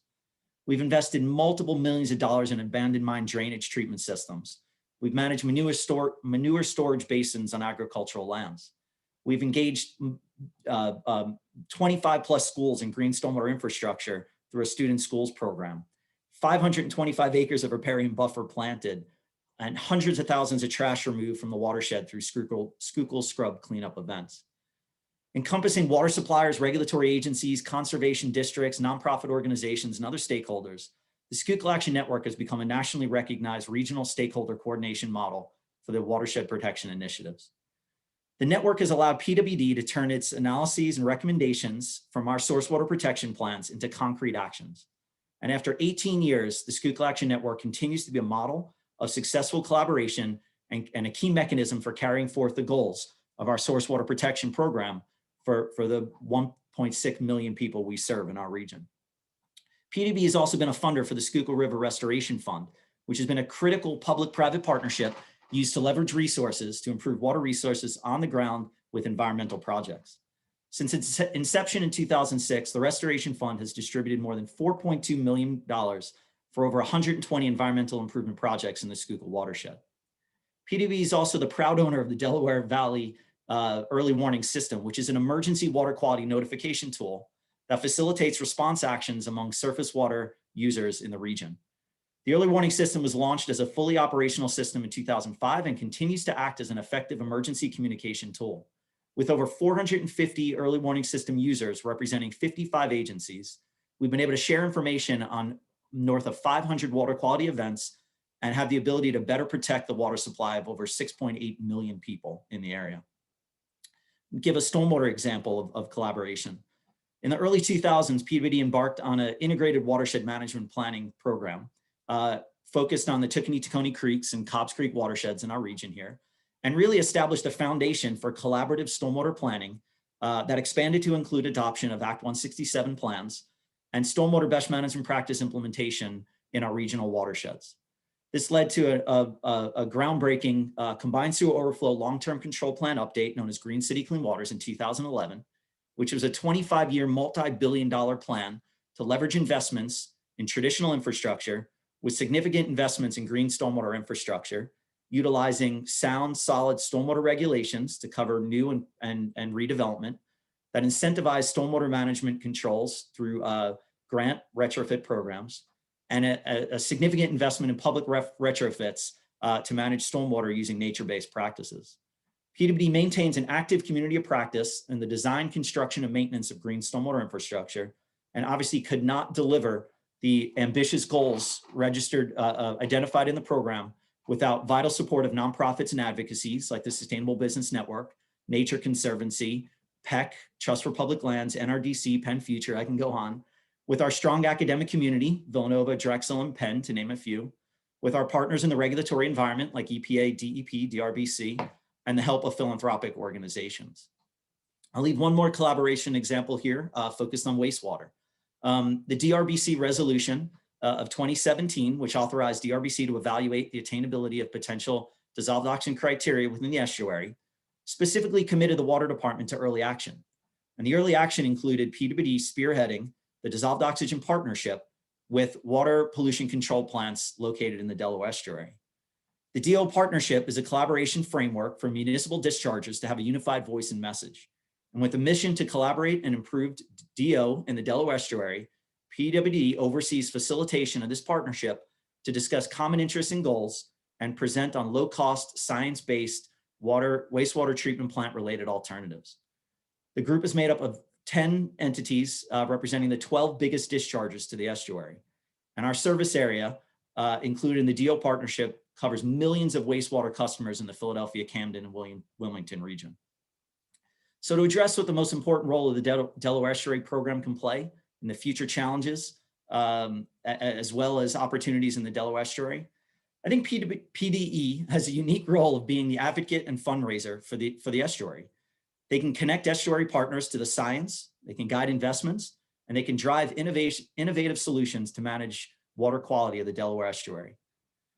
H: We've invested multiple millions of dollars in abandoned mine drainage treatment systems. We've managed manure storage basins on agricultural lands. We've engaged 25+ schools in green stormwater infrastructure through a student schools program, 525 acres of riparian buffer planted, and hundreds of thousands of trash removed from the watershed through Schuylkill scrub cleanup events. Encompassing water suppliers, regulatory agencies, conservation districts, nonprofit organizations, and other stakeholders, the Schuylkill Action Network has become a nationally recognized regional stakeholder coordination model for the watershed protection initiatives. The network has allowed PWD to turn its analyses and recommendations from our source water protection plans into concrete actions. And after 18 years, the Schuylkill Action Network continues to be a model of successful collaboration and a key mechanism for carrying forth the goals of our source water protection program for the 1.6 million people we serve in our region. PDB has also been a funder for the Schuylkill River Restoration Fund, which has been a critical public-private partnership used to leverage resources to improve water resources on the ground with environmental projects. Since its inception in 2006, the Restoration Fund has distributed more than $4.2 million for over 120 environmental improvement projects in the Schuylkill watershed. PDB is also the proud owner of the Delaware Valley Early Warning System, which is an emergency water quality notification tool that facilitates response actions among surface water users in the region. The early warning system was launched as a fully operational system in 2005 and continues to act as an effective emergency communication tool. With over 450 early warning system users representing 55 agencies, we've been able to share information on north of 500 water quality events and have the ability to better protect the water supply of over 6.8 million people in the area. Give a stormwater example of collaboration. In the early 2000s, PWD embarked on an integrated watershed management planning program focused on the Tookonee Creeks and Cobbs Creek watersheds in our region here, and really established a foundation for collaborative stormwater planning that expanded to include adoption of Act 167 plans and stormwater best management practice implementation in our regional watersheds. This led to a groundbreaking combined sewer overflow long-term control plan update known as Green City Clean Waters in 2011, which was a 25-year multi-billion-dollar plan to leverage investments in traditional infrastructure with significant investments in green stormwater infrastructure, utilizing sound, solid stormwater regulations to cover new and redevelopment that incentivize stormwater management controls through grant retrofit programs, and a significant investment in public retrofits to manage stormwater using nature-based practices. PWD maintains an active community of practice in the design, construction, and maintenance of green stormwater infrastructure, and obviously could not deliver the ambitious goals identified in the program without vital support of nonprofits and advocacies like the Sustainable Business Network, Nature Conservancy, PEC, Trust for Public Lands, NRDC, Penn Future, I can go on, with our strong academic community, Villanova, Drexel, and Penn, to name a few, with our partners in the regulatory environment like EPA, DEP, DRBC, and the help of philanthropic organizations. I'll leave one more collaboration example here focused on wastewater. The DRBC resolution of 2017, which authorized DRBC to evaluate the attainability of potential dissolved oxygen criteria within the estuary, specifically committed the water department to early action. And the early action included PWD spearheading the dissolved oxygen partnership with water pollution control plants located in the Delaware Estuary. The DO partnership is a collaboration framework for municipal dischargers to have a unified voice and message. And with a mission to collaborate and improve DO in the Delaware Estuary, PWD oversees facilitation of this partnership to discuss common interests and goals and present on low-cost, science-based wastewater treatment plant related alternatives. The group is made up of 10 entities representing the 12 biggest discharges to the estuary. And our service area, included in the DO partnership, covers millions of wastewater customers in the Philadelphia, Camden, and Wilmington region. So to address what the most important role of the Delaware Estuary Program can play in the future challenges, as well as opportunities in the Delaware Estuary, I think PDE has a unique role of being the advocate and fundraiser for the estuary. They can connect estuary partners to the science, they can guide investments, and they can drive innovative solutions to manage water quality of the Delaware Estuary.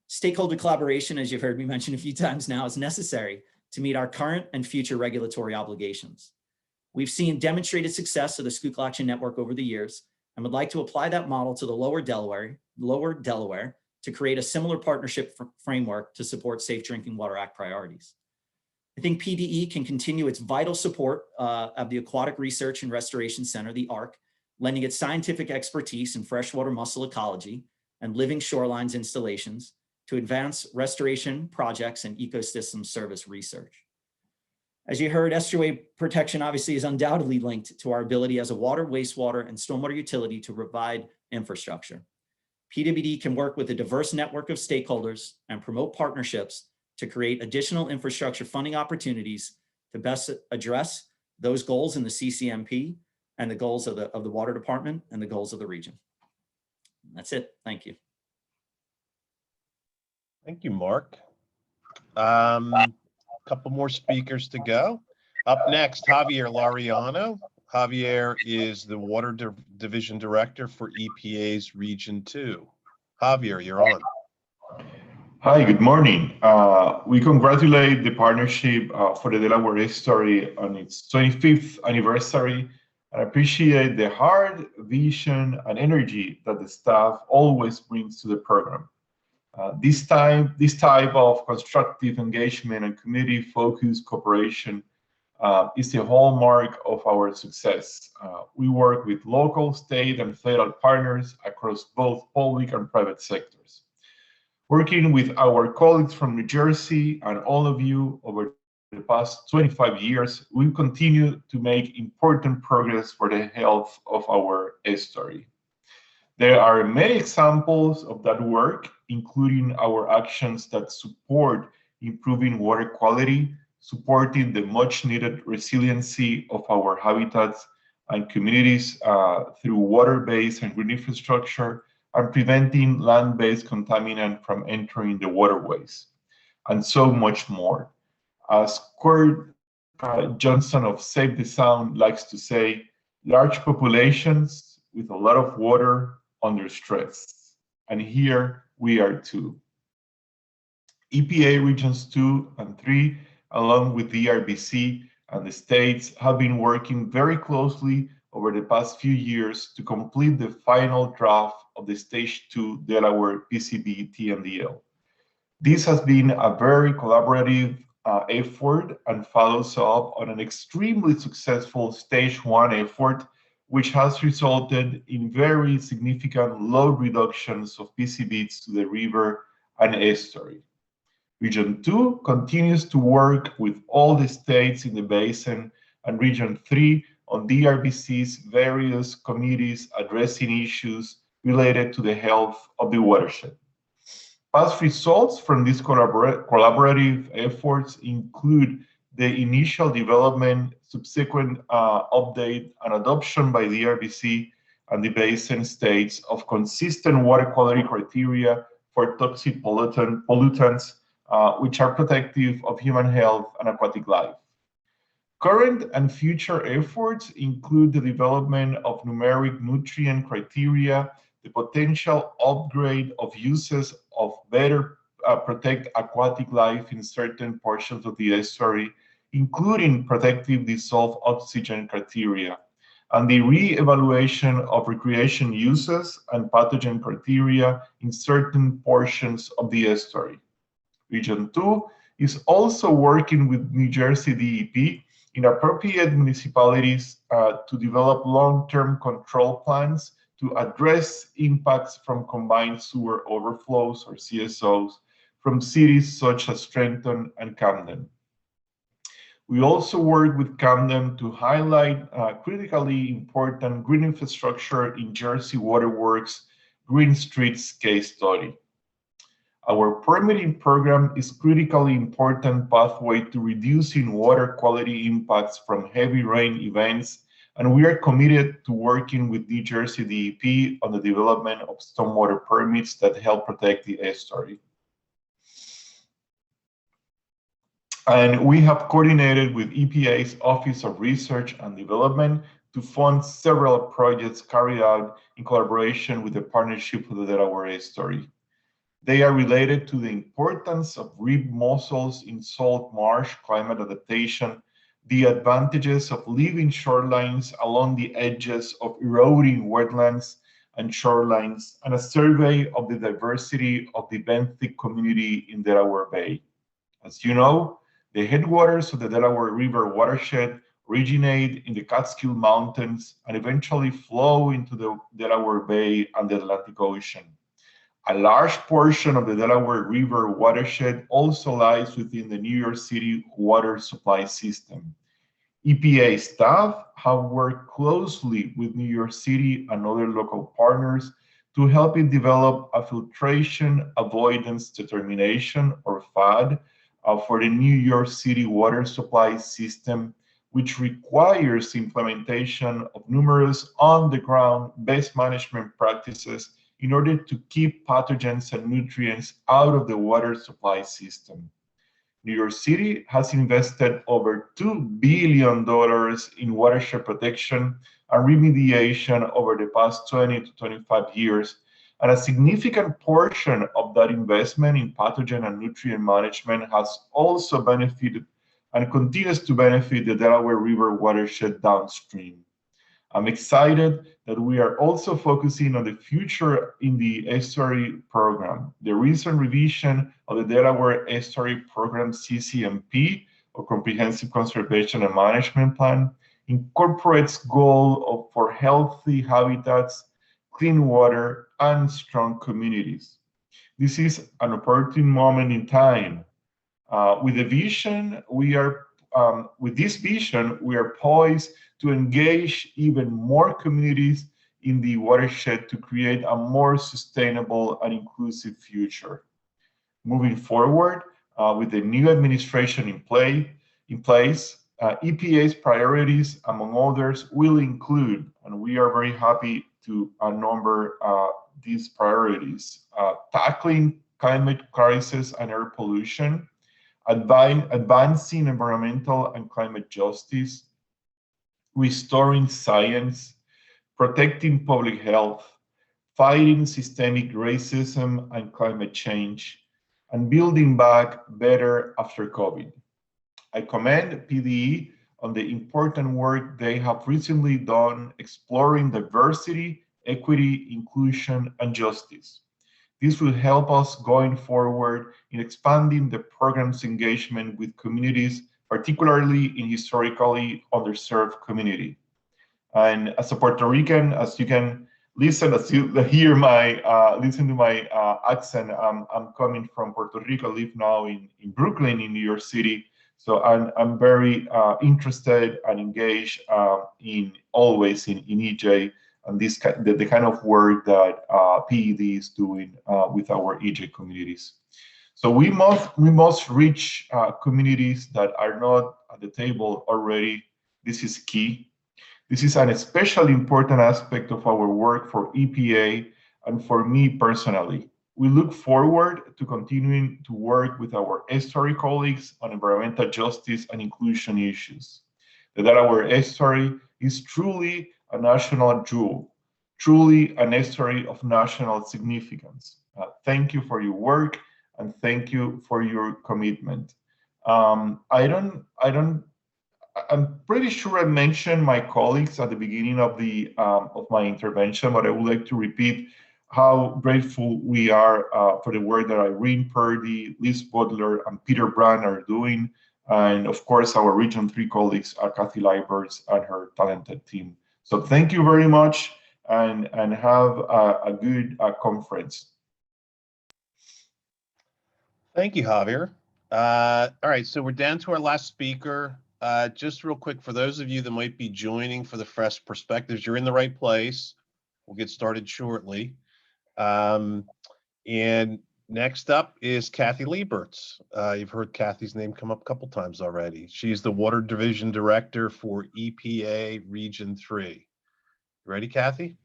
H: Stakeholder collaboration, as you've heard me mention a few times now, is necessary to meet our current and future regulatory obligations. We've seen demonstrated success of the Schuylkill Action Network over the years and would like to apply that model to the lower Delaware to create a similar partnership framework to support Safe Drinking Water Act priorities. I think PDE can continue its vital support of the Aquatic Research and Restoration Center, the ARC, lending its scientific expertise in freshwater mussel ecology and living shorelines installations to advance restoration projects and ecosystem service research. As you heard, estuary protection obviously is undoubtedly linked to our ability as a water, wastewater, and stormwater utility to provide infrastructure. PWD can work with a diverse network of stakeholders and promote partnerships to create additional infrastructure funding opportunities to best address those goals in the CCMP and the goals of the water department and the goals of the region. That's it. Thank you.
C: Thank you, Mark. Couple more speakers to go. Up next, Javier Laureano. Javier is the Water Division Director for EPA's Region 2. Javier, you're on.
I: Hi, good morning. We congratulate the partnership for the Delaware Estuary on its 25th anniversary and appreciate the heart, vision, and energy that the staff always brings to the program. This type of constructive engagement and community-focused cooperation is the hallmark of our success. We work with local, state, and federal partners across both public and private sectors. Working with our colleagues from New Jersey and all of you over the past 25 years, we continue to make important progress for the health of our estuary. There are many examples of that work, including our actions that support improving water quality, supporting the much-needed resiliency of our habitats and communities through water-based and green infrastructure, and preventing land-based contaminant from entering the waterways, and so much more. As Kurt Johnson of Save the Sound likes to say, large populations with a lot of water under stress. And here we are too. EPA Regions 2 and 3, along with the RBC and the states, have been working very closely over the past few years to complete the final draft of the Stage 2 Delaware PCB TMDL. This has been a very collaborative effort and follows up on an extremely successful Stage 1 effort, which has resulted in very significant load reductions of PCBs to the river and estuary. Region 2 continues to work with all the states in the basin, and Region 3 on DRBC's various committees addressing issues related to the health of the watershed. Past results from these collaborative efforts include the initial development, subsequent update, and adoption by the RBC and the basin states of consistent water quality criteria for toxic pollutants, which are protective of human health and aquatic life. Current and future efforts include the development of numeric nutrient criteria, the potential upgrade of uses of better protect aquatic life in certain portions of the estuary, including protective dissolved oxygen criteria, and the re-evaluation of recreation uses and pathogen criteria in certain portions of the estuary. Region 2 is also working with New Jersey DEP in appropriate municipalities to develop long-term control plans to address impacts from combined sewer overflows, or CSOs, from cities such as Trenton and Camden. We also work with Camden to highlight critically important green infrastructure in Jersey Waterworks Green Streets case study. Our permitting program is critically important pathway to reducing water quality impacts from heavy rain events, and we are committed to working with New Jersey DEP on the development of stormwater permits that help protect the estuary. And we have coordinated with EPA's Office of Research and Development to fund several projects carried out in collaboration with the Partnership for the Delaware Estuary. They are related to the importance of reef mussels in salt marsh climate adaptation, the advantages of living shorelines along the edges of eroding wetlands and shorelines, and a survey of the diversity of the benthic community in Delaware Bay. As you know, the headwaters of the Delaware River watershed originate in the Catskill Mountains and eventually flow into the Delaware Bay and the Atlantic Ocean. A large portion of the Delaware River watershed also lies within the New York City water supply system. EPA staff have worked closely with New York City and other local partners to help it develop a filtration avoidance determination, or FAD, for the New York City water supply system, which requires implementation of numerous on-the-ground best management practices in order to keep pathogens and nutrients out of the water supply system. New York City has invested over $2 billion in watershed protection and remediation over the past 20 to 25 years, and a significant portion of that investment in pathogen and nutrient management has also benefited and continues to benefit the Delaware River watershed downstream. I'm excited that we are also focusing on the future in the estuary program. The recent revision of the Delaware Estuary Program CCMP, or Comprehensive Conservation and Management Plan, incorporates goals for healthy habitats, clean water, and strong communities. This is an opportune moment in time. With this vision, we are poised to engage even more communities in the watershed to create a more sustainable and inclusive future. Moving forward, with the new administration in place, EPA's priorities, among others, will include, and we are very happy to number these priorities, tackling climate crisis and air pollution, advancing environmental and climate justice, restoring science, protecting public health, fighting systemic racism and climate change, and building back better after COVID. I commend PDE on the important work they have recently done exploring diversity, equity, inclusion, and justice. This will help us going forward in expanding the program's engagement with communities, particularly in historically underserved community. And as a Puerto Rican, as you can listen, as you hear my, listen to my accent, I'm coming from Puerto Rico, live now in Brooklyn, in New York City. So I'm very interested and engaged always in EJ and the kind of work that PED is doing with our EJ communities. So we must reach communities that are not at the table already. This is key. This is an especially important aspect of our work for EPA and for me personally. We look forward to continuing to work with our estuary colleagues on environmental justice and inclusion issues. The Delaware Estuary is truly a national jewel, truly an estuary of national significance. Thank you for your work and thank you for your commitment. I'm pretty sure I mentioned my colleagues at the beginning of my intervention, but I would like to repeat how grateful we are for the work that Irene Purdy, Liz Butler, and Peter Brand are doing. And of course, our Region 3 colleagues, Kathy Leiberts and her talented team. So thank you very much and have a good conference.
C: Thank you, Javier. All right, so we're down to our last speaker. Just real quick, for those of you that might be joining for the Fresh Perspectives, you're in the right place. We'll get started shortly. And next up is Kathy Leiberts. You've heard Kathy's name come up a couple times already. She's the Water Division Director for EPA Region 3. You ready, Kathy?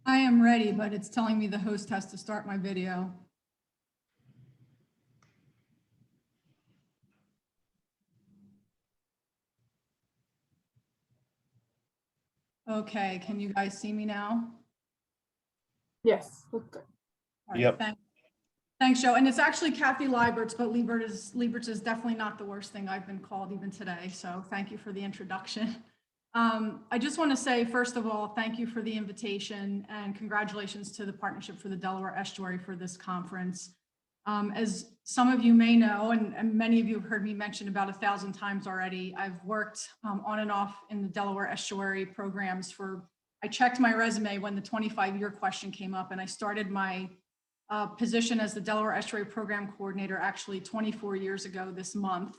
J: I am ready, but it's telling me the host has to start my video. Okay, can you guys see me now?
A: Yes, look good.
J: All right,
C: Yep.
J: Thanks, Joe. And it's actually Kathy Leiberts, but Leiberts is definitely not the worst thing I've been called even today. So thank you for the introduction. I just want to say, first of all, thank you for the invitation and congratulations to the Partnership for the Delaware Estuary for this conference. As some of you may know, and many of you have heard me mention about 1,000 times already, I've worked on and off in the Delaware Estuary programs I checked my resume when the 25-year question came up, and I started my position as the Delaware Estuary Program Coordinator actually 24 years ago this month.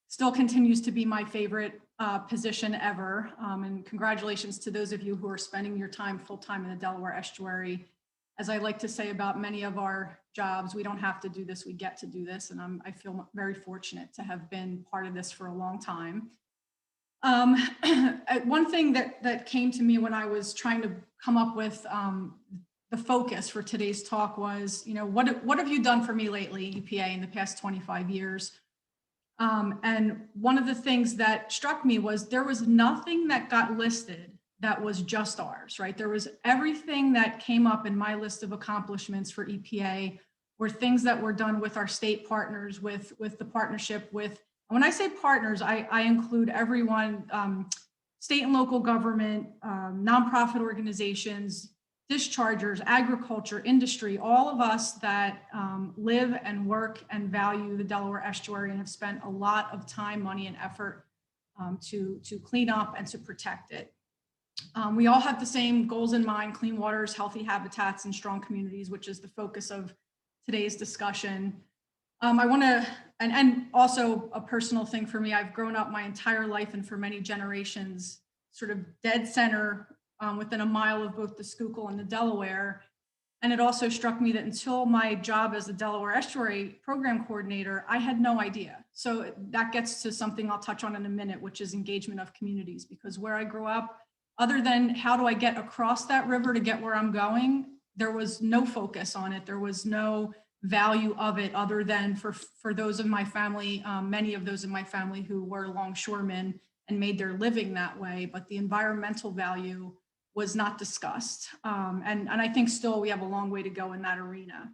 J: Still continues to be my favorite position ever. And congratulations to those of you who are spending your time full-time in the Delaware Estuary. As I like to say about many of our jobs, we don't have to do this, we get to do this. And I feel very fortunate to have been part of this for a long time. One thing that came to me when I was trying to come up with the focus for today's talk was, what have you done for me lately, EPA, in the past 25 years? And one of the things that struck me was there was nothing that got listed that was just ours, right? There was everything that came up in my list of accomplishments for EPA were things that were done with our state partners, with the partnership with, when I say partners, I include everyone, state and local government, nonprofit organizations, dischargers, agriculture, industry, all of us that live and work and value the Delaware Estuary and have spent a lot of time, money, and effort to clean up and to protect it. We all have the same goals in mind: clean waters, healthy habitats, and strong communities, which is the focus of today's discussion. I want to, and also a personal thing for me, I've grown up my entire life and for many generations sort of dead center within a mile of both the Schuylkill and the Delaware. And it also struck me that until my job as the Delaware Estuary Program Coordinator, I had no idea. So that gets to something I'll touch on in a minute, which is engagement of communities, because where I grew up, other than how do I get across that river to get where I'm going, there was no focus on it. There was no value of it other than for those of my family, many of those in my family who were longshoremen and made their living that way, but the environmental value was not discussed. And I think still we have a long way to go in that arena.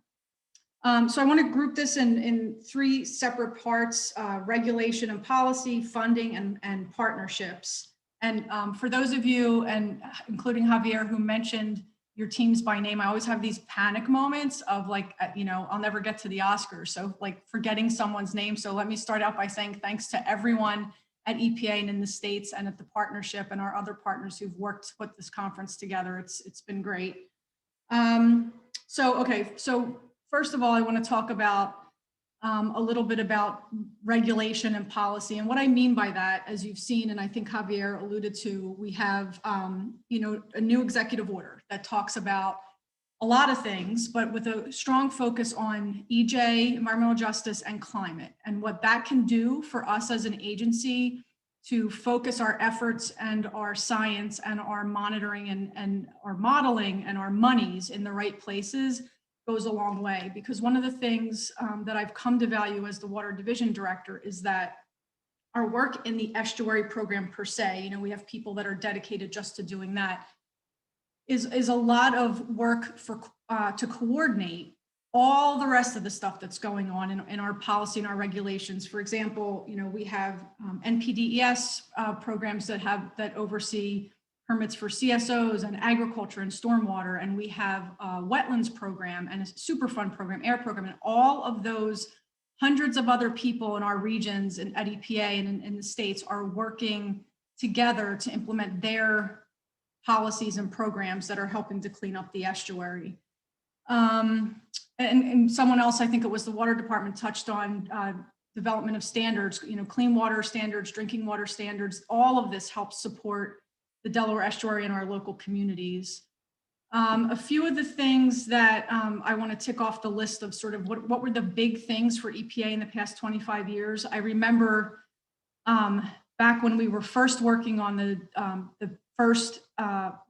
J: So I want to group this in three separate parts: regulation and policy, funding, and partnerships. And for those of you, and including Javier, who mentioned your teams by name, I always have these panic moments of like, I'll never get to the Oscars. So like forgetting someone's name. So let me start out by saying thanks to everyone at EPA and in the States and at the partnership and our other partners who've worked to put this conference together. It's been great. So first of all, I want to talk about a little bit about regulation and policy. And what I mean by that, as you've seen, and I think Javier alluded to, we have a new executive order that talks about a lot of things, but with a strong focus on EJ, environmental justice, and climate, and what that can do for us as an agency to focus our efforts and our science and our monitoring and our modeling and our monies in the right places goes a long way. Because one of the things that I've come to value as the Water Division Director is that our work in the estuary program per se, we have people that are dedicated just to doing that, is a lot of work to coordinate all the rest of the stuff that's going on in our policy and our regulations. For example, we have NPDES programs that oversee permits for CSOs and agriculture and stormwater, and we have a wetlands program and a Superfund program, air program, and all of those hundreds of other people in our regions and at EPA and in the states are working together to implement their policies and programs that are helping to clean up the estuary. And someone else, I think it was the Water Department, touched on development of standards, clean water standards, drinking water standards. All of this helps support the Delaware Estuary and our local communities. A few of the things that I want to tick off the list of sort of what were the big things for EPA in the past 25 years. I remember back when we were first working on the first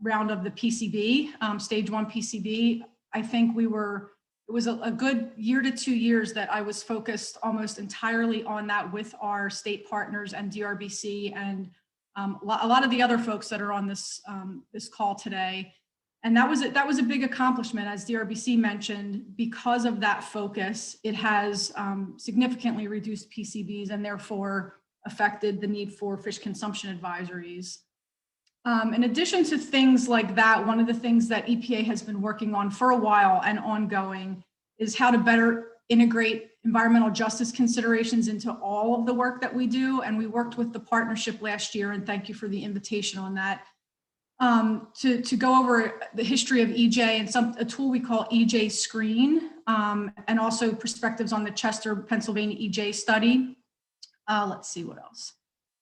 J: round of the PCB, stage 1 PCB, I think it was a good year to 2 years that I was focused almost entirely on that with our state partners and DRBC and a lot of the other folks that are on this call today. And that was a big accomplishment, as DRBC mentioned. Because of that focus, it has significantly reduced PCBs and therefore affected the need for fish consumption advisories. In addition to things like that, one of the things that EPA has been working on for a while and ongoing is how to better integrate environmental justice considerations into all of the work that we do. And we worked with the partnership last year, and thank you for the invitation on that, to go over the history of EJ and a tool we call EJ Screen, and also perspectives on the Chester, Pennsylvania EJ study. Let's see what else.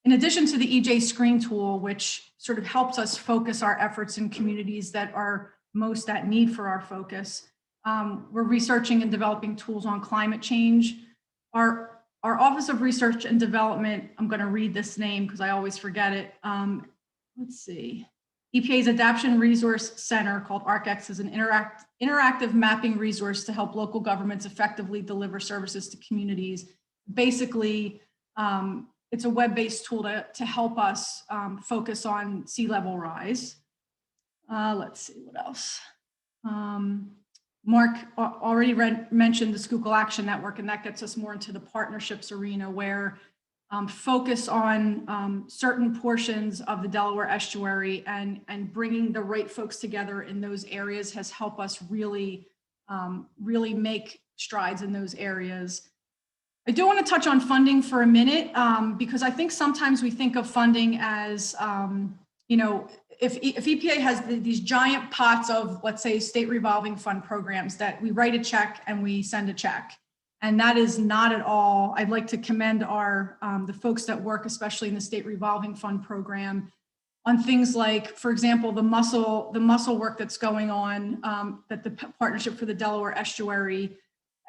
J: In addition to the EJ Screen tool, which sort of helps us focus our efforts in communities that are most at need for our focus, we're researching and developing tools on climate change. Our our Office of Research and Development, I'm going to read this name because I always forget it. Let's see. EPA's Adaptation Resource Center, called ArcX, is an interactive mapping resource to help local governments effectively deliver services to communities. Basically, it's a web-based tool to help us focus on sea level rise. Let's see what else. Mark already mentioned the Schuylkill Action Network, and that gets us more into the partnerships arena, where focus on certain portions of the Delaware Estuary and bringing the right folks together in those areas has helped us really make strides in those areas. I do want to touch on funding for a minute, because I think sometimes we think of funding as, you know, if EPA has these giant pots of, let's say, state revolving fund programs that we write a check and we send a check. And that is not at all. I'd like to commend the folks that work, especially in the state revolving fund program, on things like, for example, the mussel work that's going on, that the Partnership for the Delaware Estuary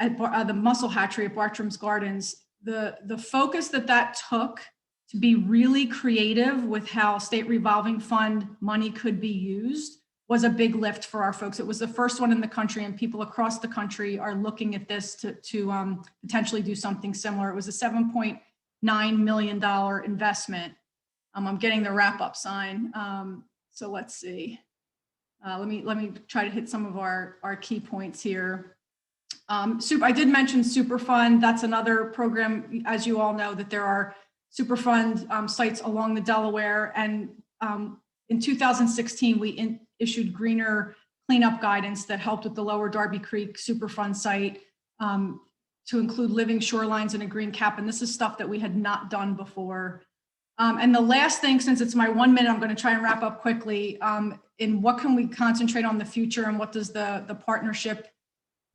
J: at the mussel hatchery at Bartram's Gardens, the focus that took to be really creative with how state revolving fund money could be used was a big lift for our folks. It was the first one in the country, and people across the country are looking at this to potentially do something similar. It was a $7.9 million investment. I'm getting the wrap up sign. So let's see. Let me try to hit some of our key points here. I did mention Superfund. That's another program, as you all know, that there are Superfund sites along the Delaware. And in 2016, we issued greener cleanup guidance that helped with the Lower Darby Creek Superfund site to include living shorelines and a green cap. And this is stuff that we had not done before. And the last thing, since it's my 1 minute, I'm going to try and wrap up quickly. In what can we concentrate on the future, and what does the partnership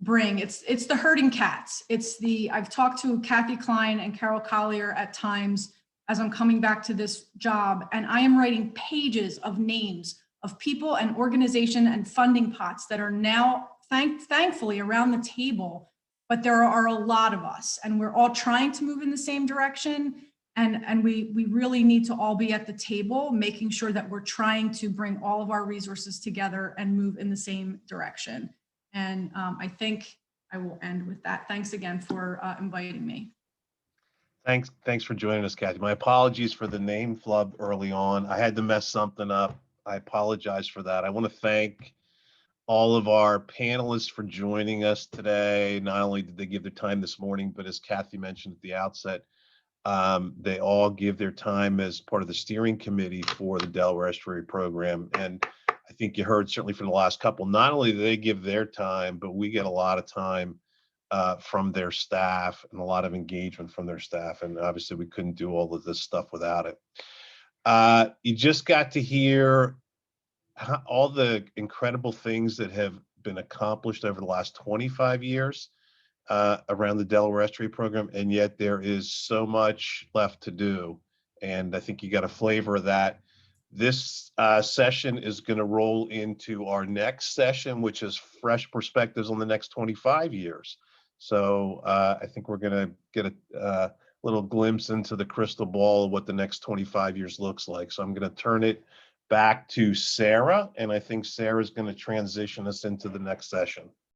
J: bring? It's the herding cats. I've talked to Kathy Klein and Carol Collier at times as I'm coming back to this job, and I am writing pages of names of people and organization and funding pots that are now thankfully around the table, but there are a lot of us, and we're all trying to move in the same direction. And we really need to all be at the table, making sure that we're trying to bring all of our resources together and move in the same direction. And I think I will end with that. Thanks again for inviting me.
C: Thanks for joining us, Kathy. My apologies for the name flub early on. I had to mess something up. I apologize for that. I want to thank all of our panelists for joining us today. Not only did they give their time this morning, but as Kathy mentioned at the outset, they all give their time as part of the steering committee for the Delaware Estuary Program. And I think you heard certainly from the last couple, not only do they give their time, but we get a lot of time from their staff and a lot of engagement from their staff. And obviously we couldn't do all of this stuff without it. You just got to hear all the incredible things that have been accomplished over the last 25 years around the Delaware Estuary Program, and yet there is so much left to do. And I think you got a flavor of that. This session is going to roll into our next session, which is fresh perspectives on the next 25 years. So I think we're going to get a little glimpse into the crystal ball of what the next 25 years looks like. So I'm going to turn it back to Sarah, and I think Sarah's going to transition us into the next session.